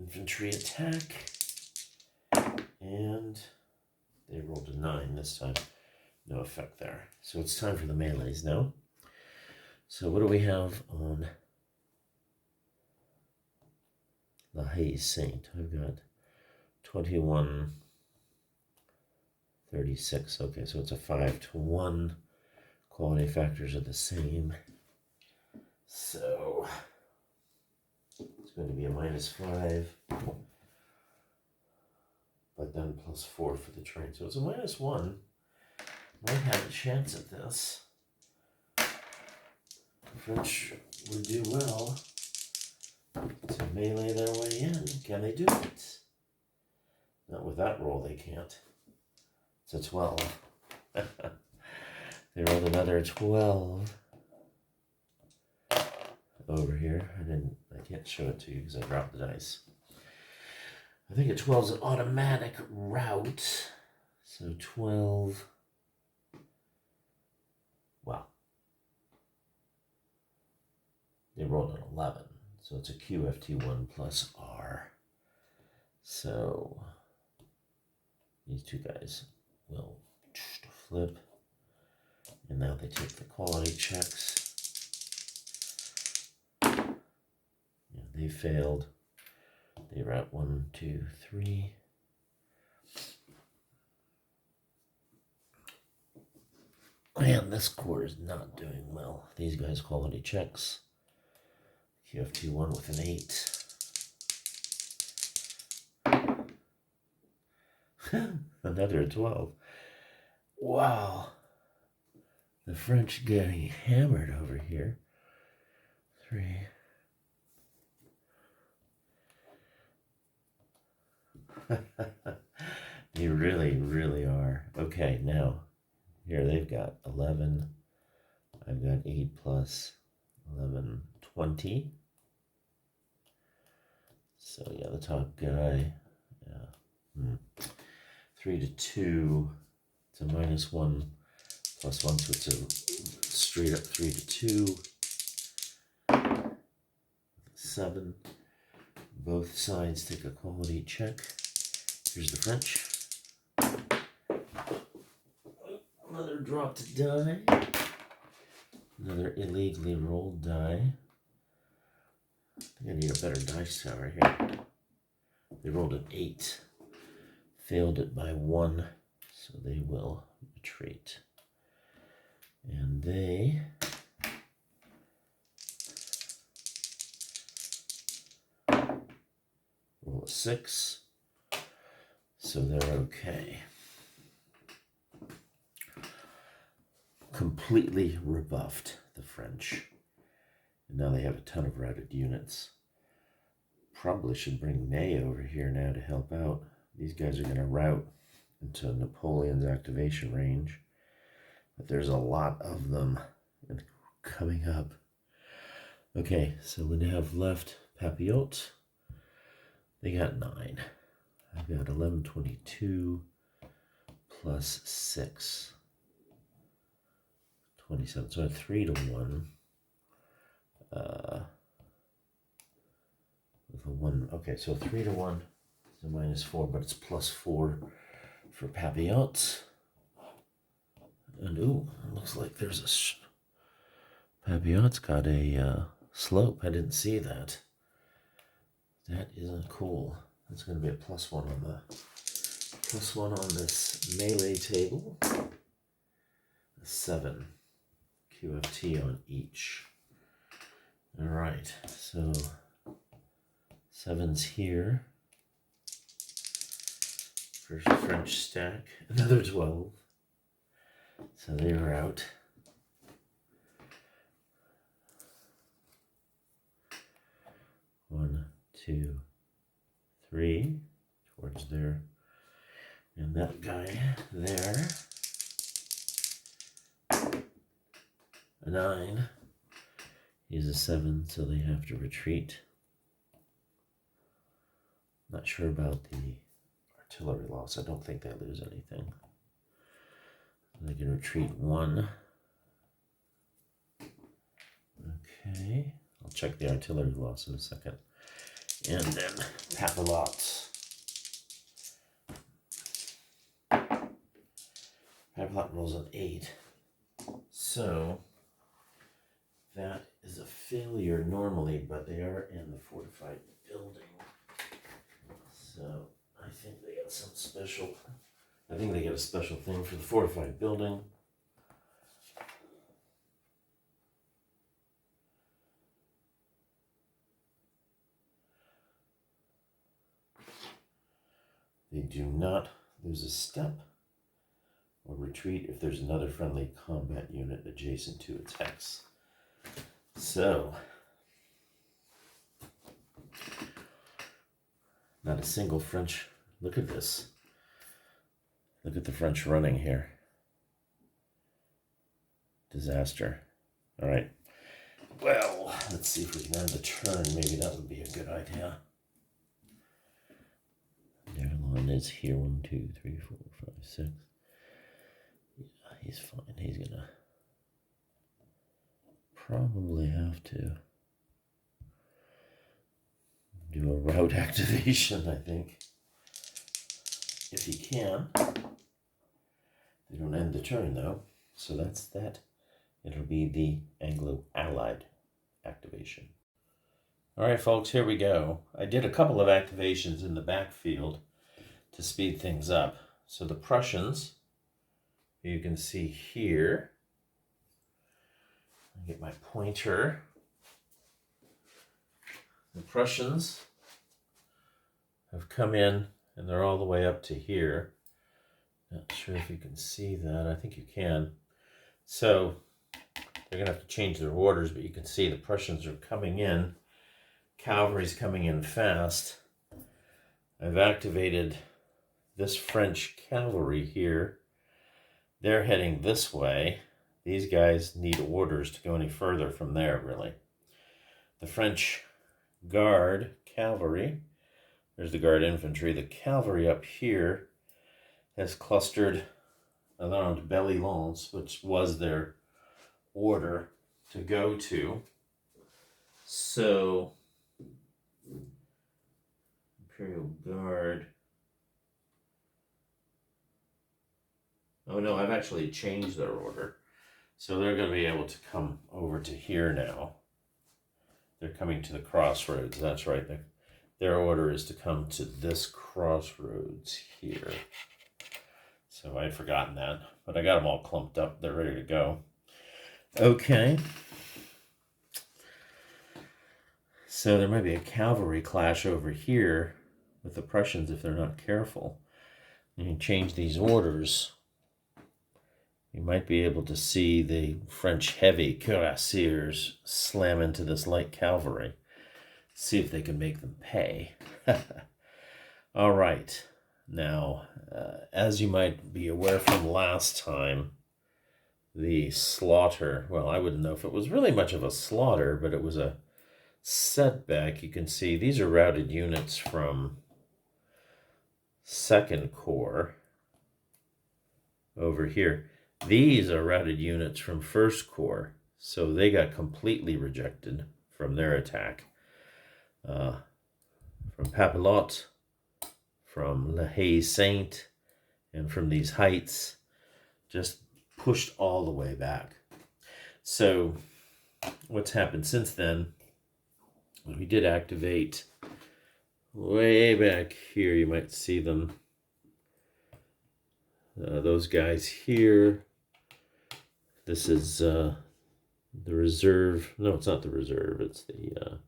infantry attack. And they rolled a 9 this time. No effect there. So it's time for the melees now. So what do we have on La Haye Saint? I've got 21, 36. Okay, so it's a 5-1. Quality factors are the same. So it's going to be a -5. But then +4 for the train. So it's a -1. Might have a chance at this. The French would do well to melee their way in. Can they do it? Not with that roll, they can't. It's a 12. They rolled another 12 over here. I can't show it to you because I dropped the dice. I think a 12 is an automatic route. So 12. Wow. They rolled an 11. So it's a QFT1 plus R. So these two guys will flip. And now they take the quality checks. Yeah, they failed. They route 1, 2, 3. Man, this corps is not doing well. These guys quality checks. QFT1 with an 8. Another 12. Wow. The French getting hammered over here. 3. They really, really are. Okay, now, here they've got 11. I've got 8 plus 11, 20. So, yeah, the top guy, yeah. 3-2. It's a -1 plus 1, so it's a straight up 3-2. 7. Both sides take a quality check. Here's the French. Another dropped die. Another illegally rolled die. I think I need a better dice tower here. They rolled an 8. Failed it by 1, so they will retreat. And they roll a 6, so they're okay. Completely rebuffed the French. And now they have a ton of routed units. Probably should bring Ney over here now to help out. These guys are going to route into Napoleon's activation range. But there's a lot of them coming up. Okay, so we have left Papillote. They got 9. I've got 11, 22 plus 6. 27. So 3-1. With a 1. Okay, so 3-1. It's a -4, but it's +4 for Papillote. And ooh, it looks like there's a Papillot's got a slope. I didn't see that. That isn't cool. That's going to be a +1 on the +1 on this melee table. A 7 QFT on each. All right, so 7's here. First French stack, another 12. So they were out. One, 2, 3 towards there. And that guy there. A 9. He's a 7, so they have to retreat. Not sure about the artillery loss. I don't think they lose anything. They can retreat 1. Okay. I'll check the artillery loss in a second. And then Papelotte. Papelotte rolls an 8. So that is a failure normally, but they are in the fortified building. So I think they got some special, I think they get a special thing for the fortified building. They do not lose a step or retreat if there's another friendly combat unit adjacent to its hex. So, not a single French. Look at this. Look at the French running here. Disaster. All right. Well, let's see if we can end the turn. Maybe that would be a good idea. L'Alloud is here. 1, 2, 3, 4, 5, 6. Yeah, he's fine. He's gonna probably have to do a route activation, I think. If he can. They don't end the turn, though. So that's that. It'll be the Anglo-Allied activation. All right, folks, here we go. I did a couple of activations in the backfield to speed things up. So the Prussians, you can see here. I'll get my pointer. The Prussians have come in, and they're all the way up to here. Not sure if you can see that. I think you can. So they're going to have to change their orders, but you can see the Prussians are coming in. Cavalry's coming in fast. I've activated this French cavalry here. They're heading this way. These guys need orders to go any further from there, really. The French Guard cavalry, there's the Guard infantry. The cavalry up here has clustered around Belle-Île, which was their order to go to. So, Imperial Guard. Oh no, I've actually changed their order. So they're going to be able to come over to here now. They're coming to the crossroads. That's right. Their order is to come to this crossroads here. So I'd forgotten that, but I got them all clumped up. They're ready to go. Okay. So there might be a cavalry clash over here with the Prussians if they're not careful. You can change these orders. You might be able to see the French heavy cuirassiers slam into this light cavalry. See if they can make them pay. All right. Now, as you might be aware from last time, the slaughter, well, I wouldn't know if it was really much of a slaughter, but it was a setback. You can see these are routed units from 2nd Corps over here. These are routed units from 1st Corps, so they got completely rejected from their attack. From Papelotte, from La Haye-Saint, and from these heights, just pushed all the way back. So what's happened since then, we did activate way back here. You might see them. Those guys here. This is the reserve. No, it's not the reserve. It's the...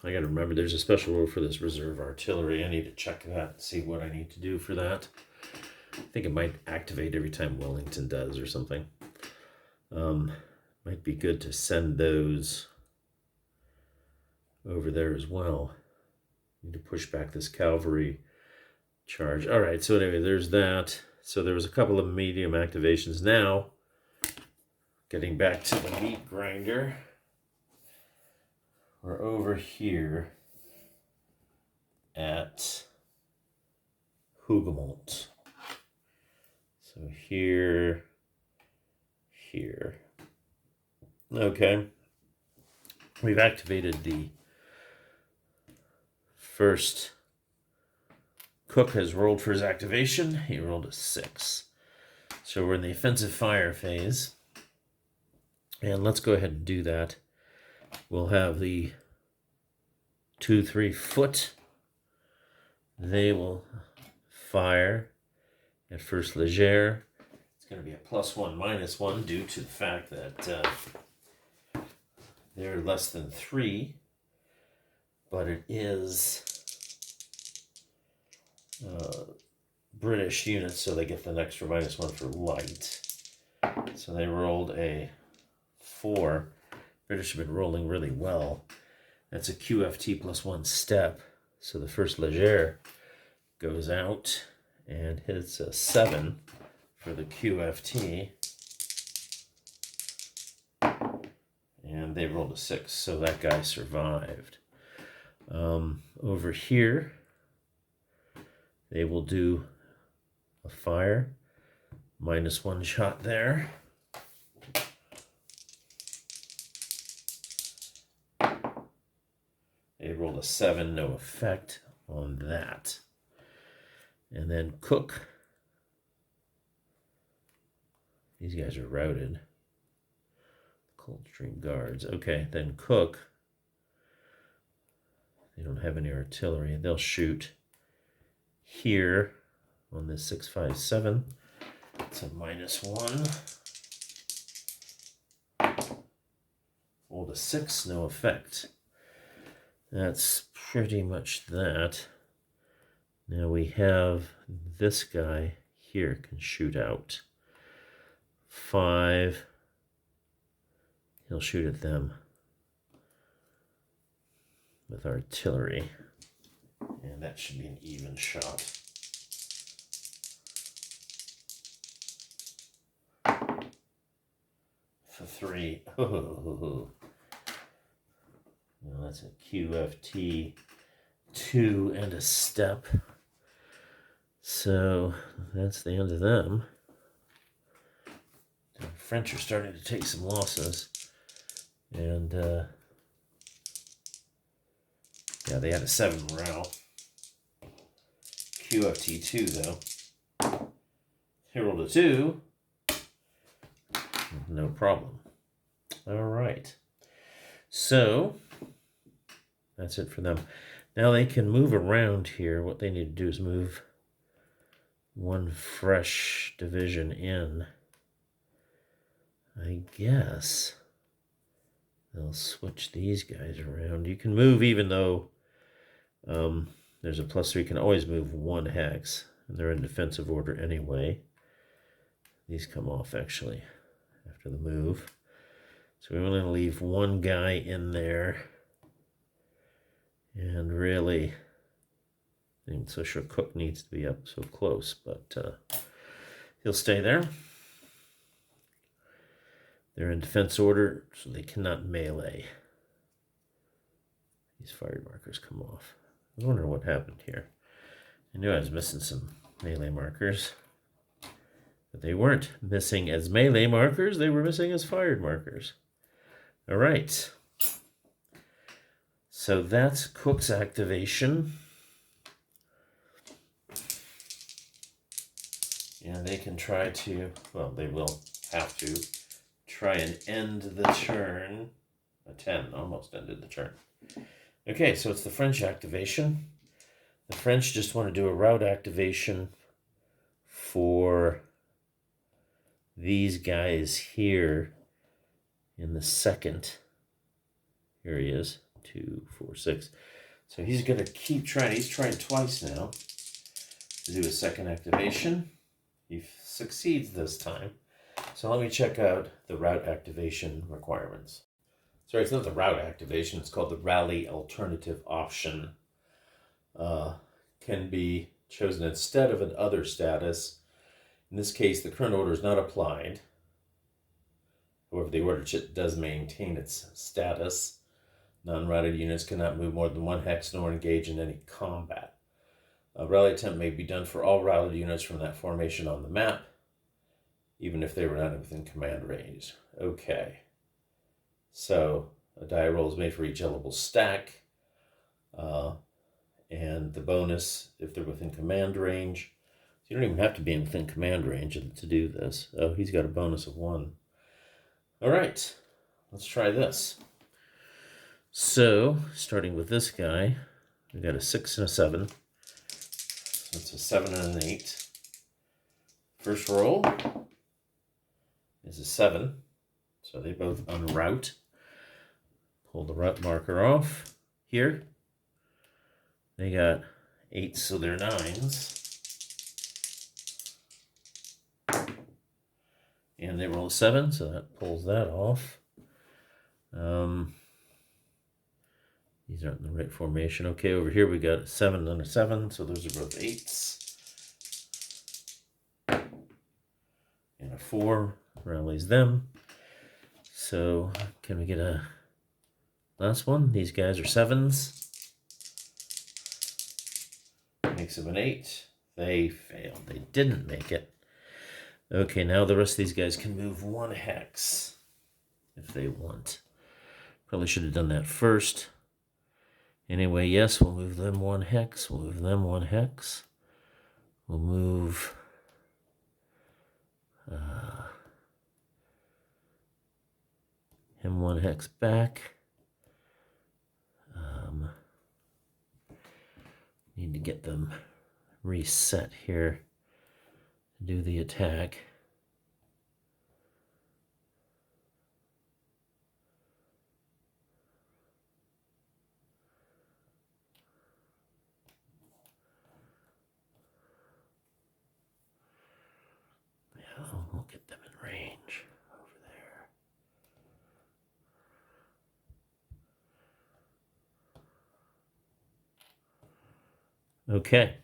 I got to remember there's a special rule for this reserve artillery. I need to check that and see what I need to do for that. I think it might activate every time Wellington does or something. Might be good to send those over there as well. Need to push back this cavalry charge. All right, so anyway, there's that. So there was a couple of medium activations. Now, getting back to the meat grinder, we're over here at Hougoumont. So here. Okay. We've activated the first Cook has rolled for his activation. He rolled a 6. So we're in the offensive fire phase. And let's go ahead and do that. We'll have the 2-3 foot. They will fire at first Leger. It's going to be a +1, -1 due to the fact that they're less than 3. But it is British units, so they get the extra -1 for light. So they rolled a 4. British have been rolling really well. That's a QFT +1 step. So the first Leger goes out and hits a 7 for the QFT. And they rolled a 6, so that guy survived. Over here, they will do a fire, -1 shot there. They rolled a 7, no effect on that. And then Cook. These guys are routed. Coldstream Guards. Okay, then Cook. They don't have any artillery. They'll shoot here on this 657. It's a -1. Rolled a 6, no effect. That's pretty much that. Now we have this guy here can shoot out. 5. He'll shoot at them with artillery. And that should be an even shot. For 3. Oh. Well, that's a QFT 2 and a step. So that's the end of them. The French are starting to take some losses. And yeah, they had a 7 morale. QFT 2 though. He rolled a 2. No problem. All right. So that's it for them. Now they can move around here. What they need to do is move one fresh division in. I guess they'll switch these guys around. You can move even though there's a +3. You can always move 1 hex. And they're in defensive order anyway. These come off actually after the move. So we want to leave 1 guy in there. And really, I'm not so sure Cook needs to be up so close, but he'll stay there. They're in defense order, so they cannot melee. These fire markers come off. I was wondering what happened here. I knew I was missing some melee markers. But they weren't missing as melee markers, they were missing as fired markers. All right. So that's Cook's activation. And they can try to, well, they will have to try and end the turn. A 10 almost ended the turn. Okay, so it's the French activation. The French just want to do a route activation for these guys here in the second. Here he is, 2, 4, 6. So he's going to keep trying. He's trying twice now to do a second activation. He succeeds this time. So let me check out the route activation requirements. Sorry, it's not the route activation. It's called the rally alternative option. Can be chosen instead of an other status. In this case, the current order is not applied. However, the order does maintain its status. Non-routed units cannot move more than 1 hex nor engage in any combat. A rally attempt may be done for all routed units from that formation on the map, even if they were not within command range. Okay. So a die roll is made for each eligible stack. and the bonus if they're within command range. So you don't even have to be within command range to do this. Oh, he's got a bonus of 1. All right, let's try this. So, starting with this guy, we got a 6 and a 7. So it's a 7 and an 8. First roll is a 7. So they both unroute. Pull the route marker off. Here, they got 8s, so they're 9s. And they roll a 7, so that pulls that off. These aren't in the right formation. Okay, over here we got a 7 and a 7, so those are both 8s. And a 4 rallies them. So can we get a last one? These guys are 7s. Makes them an 8. They failed. They didn't make it. Okay, now the rest of these guys can move 1 hex if they want. Probably should have done that first. Anyway, yes, we'll move them 1 hex. We'll move them 1 hex. We'll move him 1 hex back. Need to get them reset here to do the attack. Yeah, we'll get them in range over there. Okay.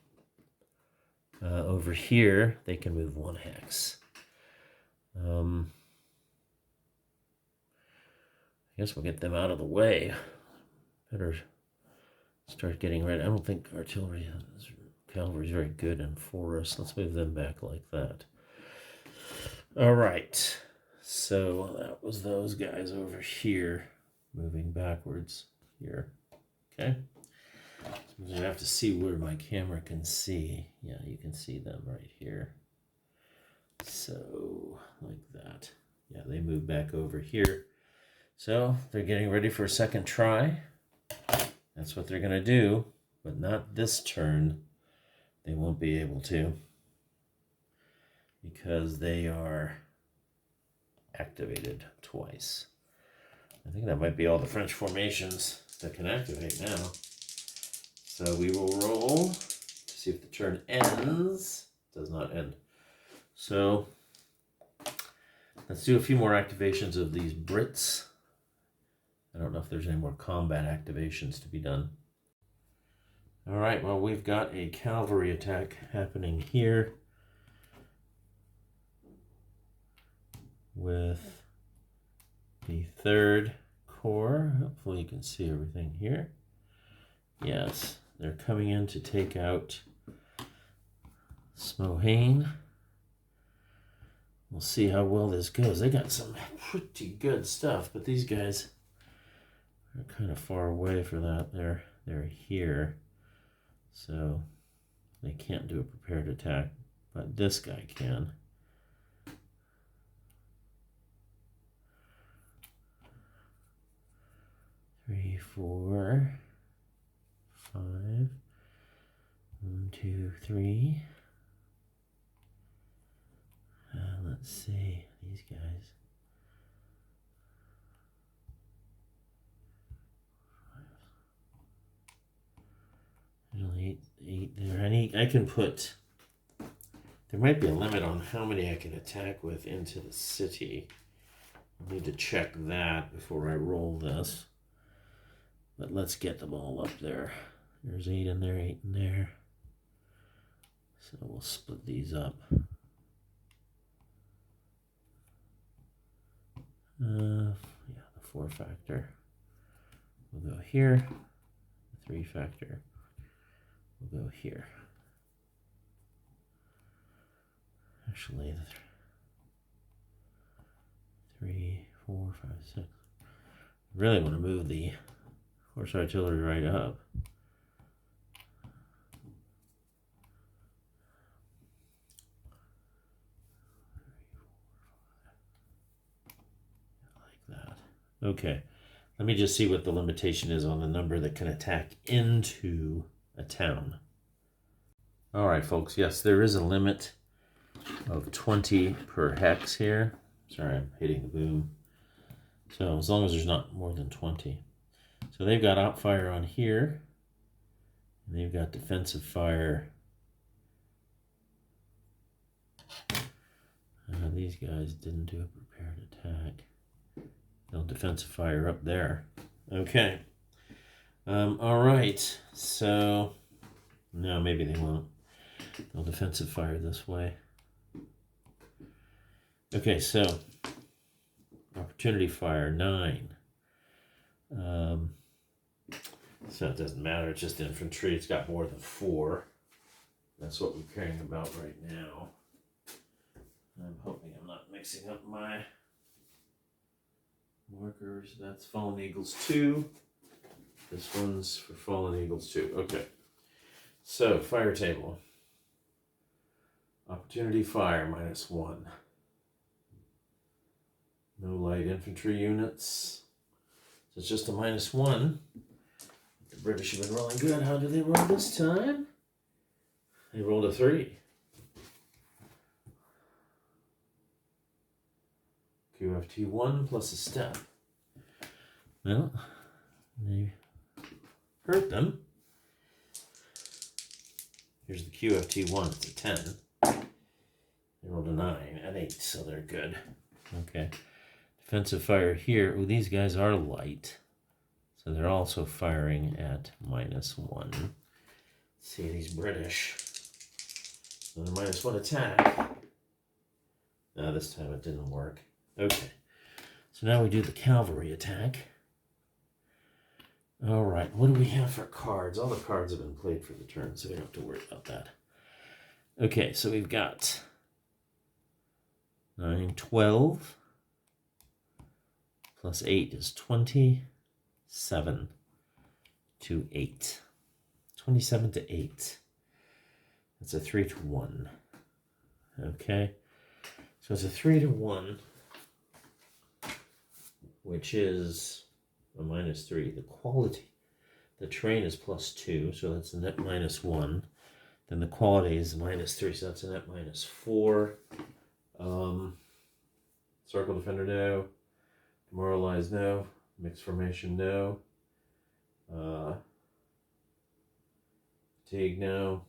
Over here, they can move 1 hex. I guess we'll get them out of the way. Better start getting ready. I don't think cavalry is very good in forest. Let's move them back like that. All right. So that was those guys over here moving backwards here. Okay. I'm going to have to see where my camera can see. Yeah, you can see them right here. So, like that. Yeah, they move back over here. So, they're getting ready for a second try. That's what they're going to do, but not this turn. They won't be able to because they are activated twice. I think that might be all the French formations that can activate now. So we will roll to see if the turn ends. Does not end. So let's do a few more activations of these Brits. I don't know if there's any more combat activations to be done. All right, well, we've got a cavalry attack happening here with the 3rd Corps. Hopefully you can see everything here. Yes, they're coming in to take out Smohain. We'll see how well this goes. They got some pretty good stuff, but these guys are kind of far away for that. They're here, so they can't do a prepared attack, but this guy can. Three, 4, 5. 1, 2, 3. Let's see these guys. There's only 8 there. I can put. There might be a limit on how many I can attack with into the city. I need to check that before I roll this. But let's get them all up there. There's 8 in there, 8 in there. So we'll split these up. Yeah, the 4 factor will go here. The 3 factor will go here. Actually, the 3, 4, 5, 6. I really want to move the horse artillery right up. Okay, let me just see what the limitation is on the number that can attack into a town. All right, folks, yes, there is a limit of 20 per hex here. Sorry, I'm hitting the boom. So as long as there's not more than 20. So they've got outfire on here. And they've got defensive fire. These guys didn't do a prepared attack. They'll defensive fire up there. Okay. All right. So, no, maybe they won't. They'll defensive fire this way. Okay, so opportunity fire 9. So it doesn't matter. It's just infantry. It's got more than 4. That's what we're caring about right now. I'm hoping I'm not mixing up my markers. That's Fallen Eagles 2. This one's for Fallen Eagles 2. Okay. So, fire table. Opportunity fire -1. No light infantry units. So it's just a -1. The British have been rolling good. How do they roll this time? They rolled a 3. QFT1 plus a step. Well, they hurt them. Here's the QFT1. It's a 10. They rolled a 9 and 8, so they're good. Okay. Defensive fire here. Oh, these guys are light. So they're also firing at -1. See these British. So they're -1 attack. No, this time it didn't work. Okay. So now we do the cavalry attack. All right. What do we have for cards? All the cards have been played for the turn, so we don't have to worry about that. Okay, so we've got 9, 12. Plus 8 is 27 to 8. 27 to 8. That's a 3 to 1. Okay. So it's a 3 to 1, which is a -3. The quality, the terrain is +2, so that's a net -1. Then the quality is -3, so that's a net -4. Circle defender, no. Demoralize, no. Mixed formation, no. Fatigue, no.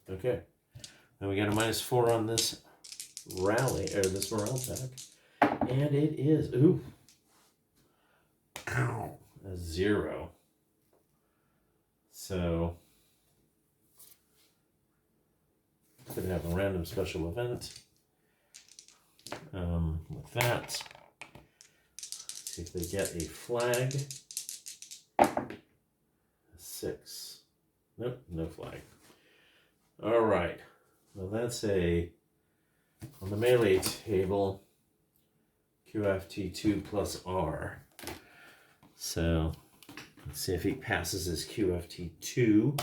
Okay. Now we got a -4 on this rally, or this morale attack. And it is, ooh. Ow. A 0. So, could have a random special event. With that, see if they get a flag. A 6. Nope, no flag. All right. Well, that's on the melee table, QFT2 plus R. So, let's see if he passes his QFT2.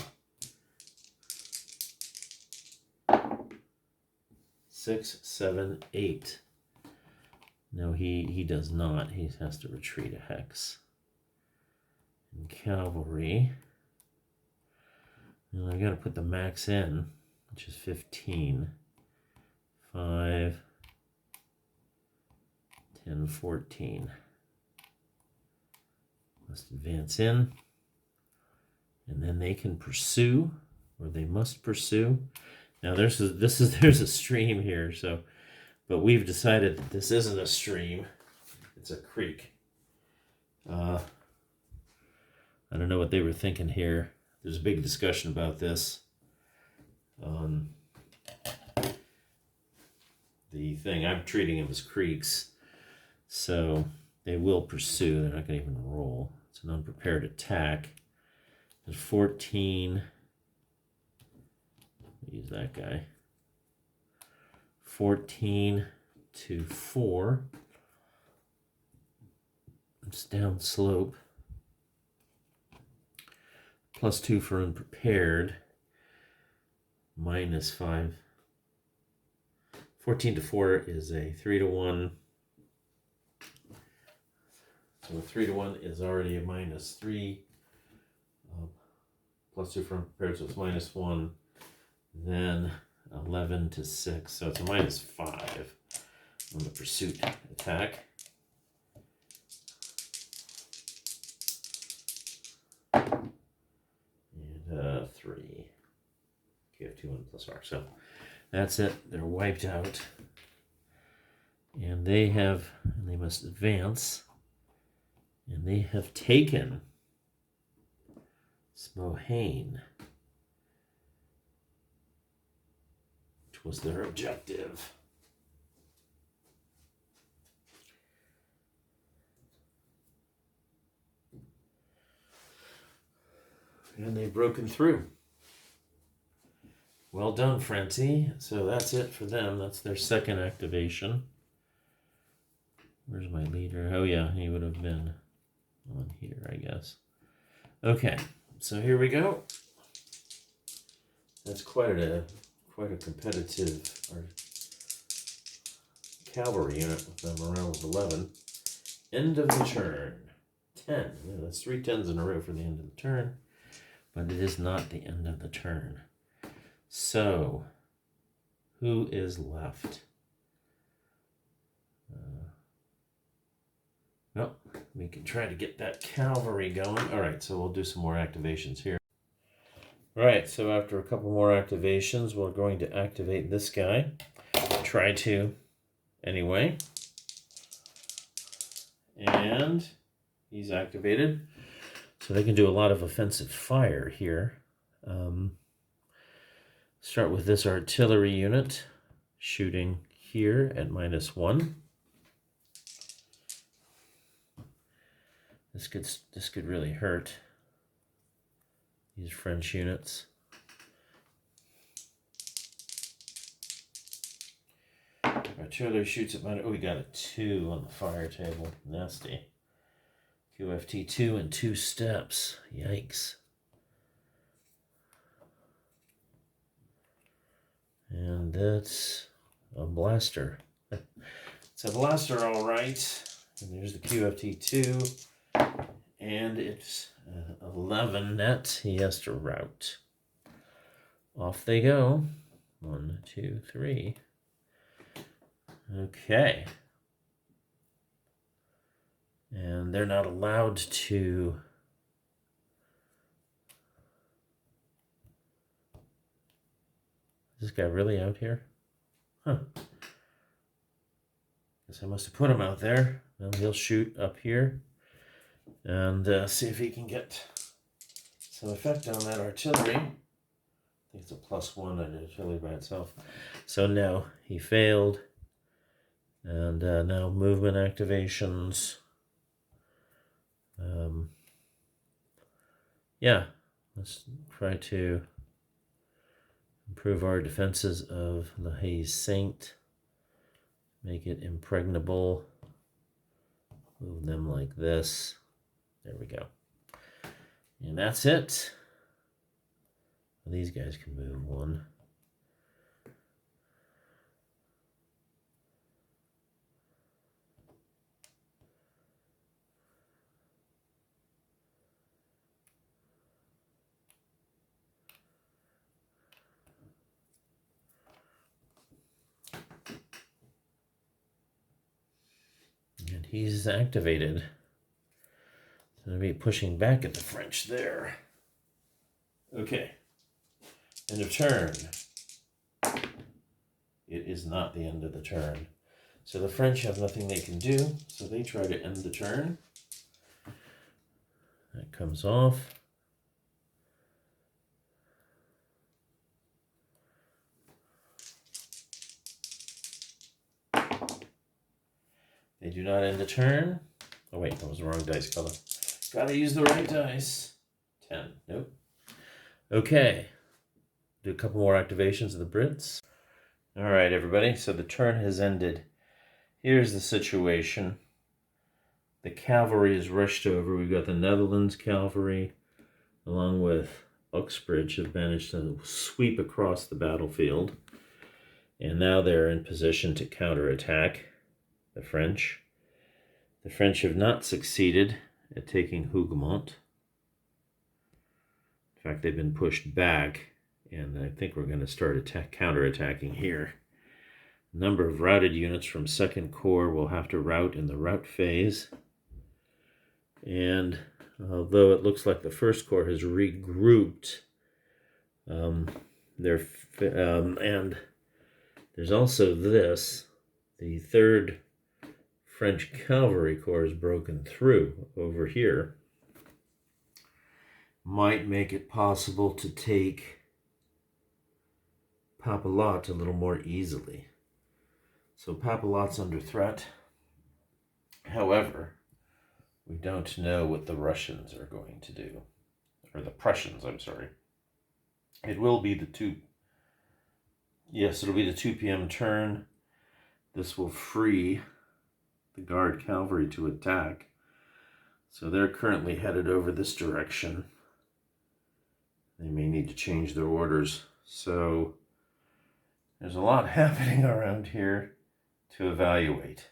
6, 7, 8. No, he does not. He has to retreat a hex. And cavalry. Now I got to put the max in, which is 15. 5, 10, 14. Must advance in. And then they can pursue, or they must pursue. Now there's a stream here, so, but we've decided that this isn't a stream; it's a creek. I don't know what they were thinking here. There's a big discussion about this on the thing. I'm treating them as creeks, so they will pursue. They're not going to even roll. It's an unprepared attack. There's 14. Use that guy. 14 to 4. It's down slope. +2 for unprepared. -5 14-4 is a 3-1. So a 3-1 is already a -3. +2 from prepared, so it's -1. Then 11-6, so it's a -5 on the pursuit attack. And 3. KF21 plus R. So that's it. They're wiped out. And they must advance. And they have taken Smohain, which was their objective. And they've broken through. Well done, Francie. So that's it for them. That's their second activation. Where's my leader? Oh yeah, he would have been on here, I guess. Okay, so here we go. That's quite a competitive cavalry unit with them around 11. End of the turn. 10. Yeah, that's 3 10s in a row for the end of the turn. But it is not the end of the turn. So, who is left? Well, we can try to get that cavalry going. All right, so we'll do some more activations here. All right, so after a couple more activations, we're going to activate this guy. Try to, anyway. And he's activated. So they can do a lot of offensive fire here. Start with this artillery unit, shooting here at -1. This could really hurt these French units. Artillery shoots at -. Oh, we got a 2 on the fire table. Nasty. QFT 2 in 2 steps. Yikes. And that's a blaster. It's a blaster, all right. And there's the QFT 2. And it's 11 net. He has to rout. Off they go. 1, 2, 3. Okay. And they're not allowed to Is this guy really out here? Huh. Guess I must have put him out there. Well, he'll shoot up here and see if he can get some effect on that artillery. I think it's a +1 on artillery by itself. So no, he failed. And now movement activations. Yeah, let's try to improve our defenses of the Haze Saint. Make it impregnable. Move them like this. There we go. And that's it. Well, these guys can move 1. And he's activated. So I'll be pushing back at the French there. Okay. End of turn. It is not the end of the turn. So the French have nothing they can do, so they try to end the turn. That comes off. They do not end the turn. Oh wait, that was the wrong dice color. Gotta use the right dice. 10. Nope. Okay. Do a couple more activations of the Brits. All right, everybody. So the turn has ended. Here's the situation. The cavalry is rushed over. We've got the Netherlands cavalry, along with Uxbridge, have managed to sweep across the battlefield. And now they're in position to counterattack the French. The French have not succeeded at taking Hougoumont. In fact, they've been pushed back, and I think we're going to start counterattacking here. A number of routed units from 2nd Corps will have to rout in the rout phase. And although it looks like the 1st Corps has regrouped, and there's also this, the 3rd French Cavalry Corps is broken through over here. Might make it possible to take Papelotte a little more easily. So Papelotte's under threat. However, we don't know what the Russians are going to do. Or the Prussians, I'm sorry. It will be the 2 p.m. turn. This will free the Guard Cavalry to attack. So they're currently headed over this direction. They may need to change their orders. So there's a lot happening around here to evaluate.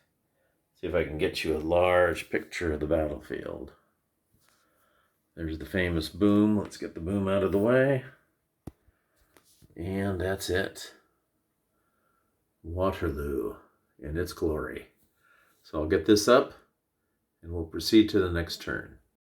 See if I can get you a large picture of the battlefield. There's the famous boom. Let's get the boom out of the way. And that's it. Waterloo in its glory. So I'll get this up and we'll proceed to the next turn.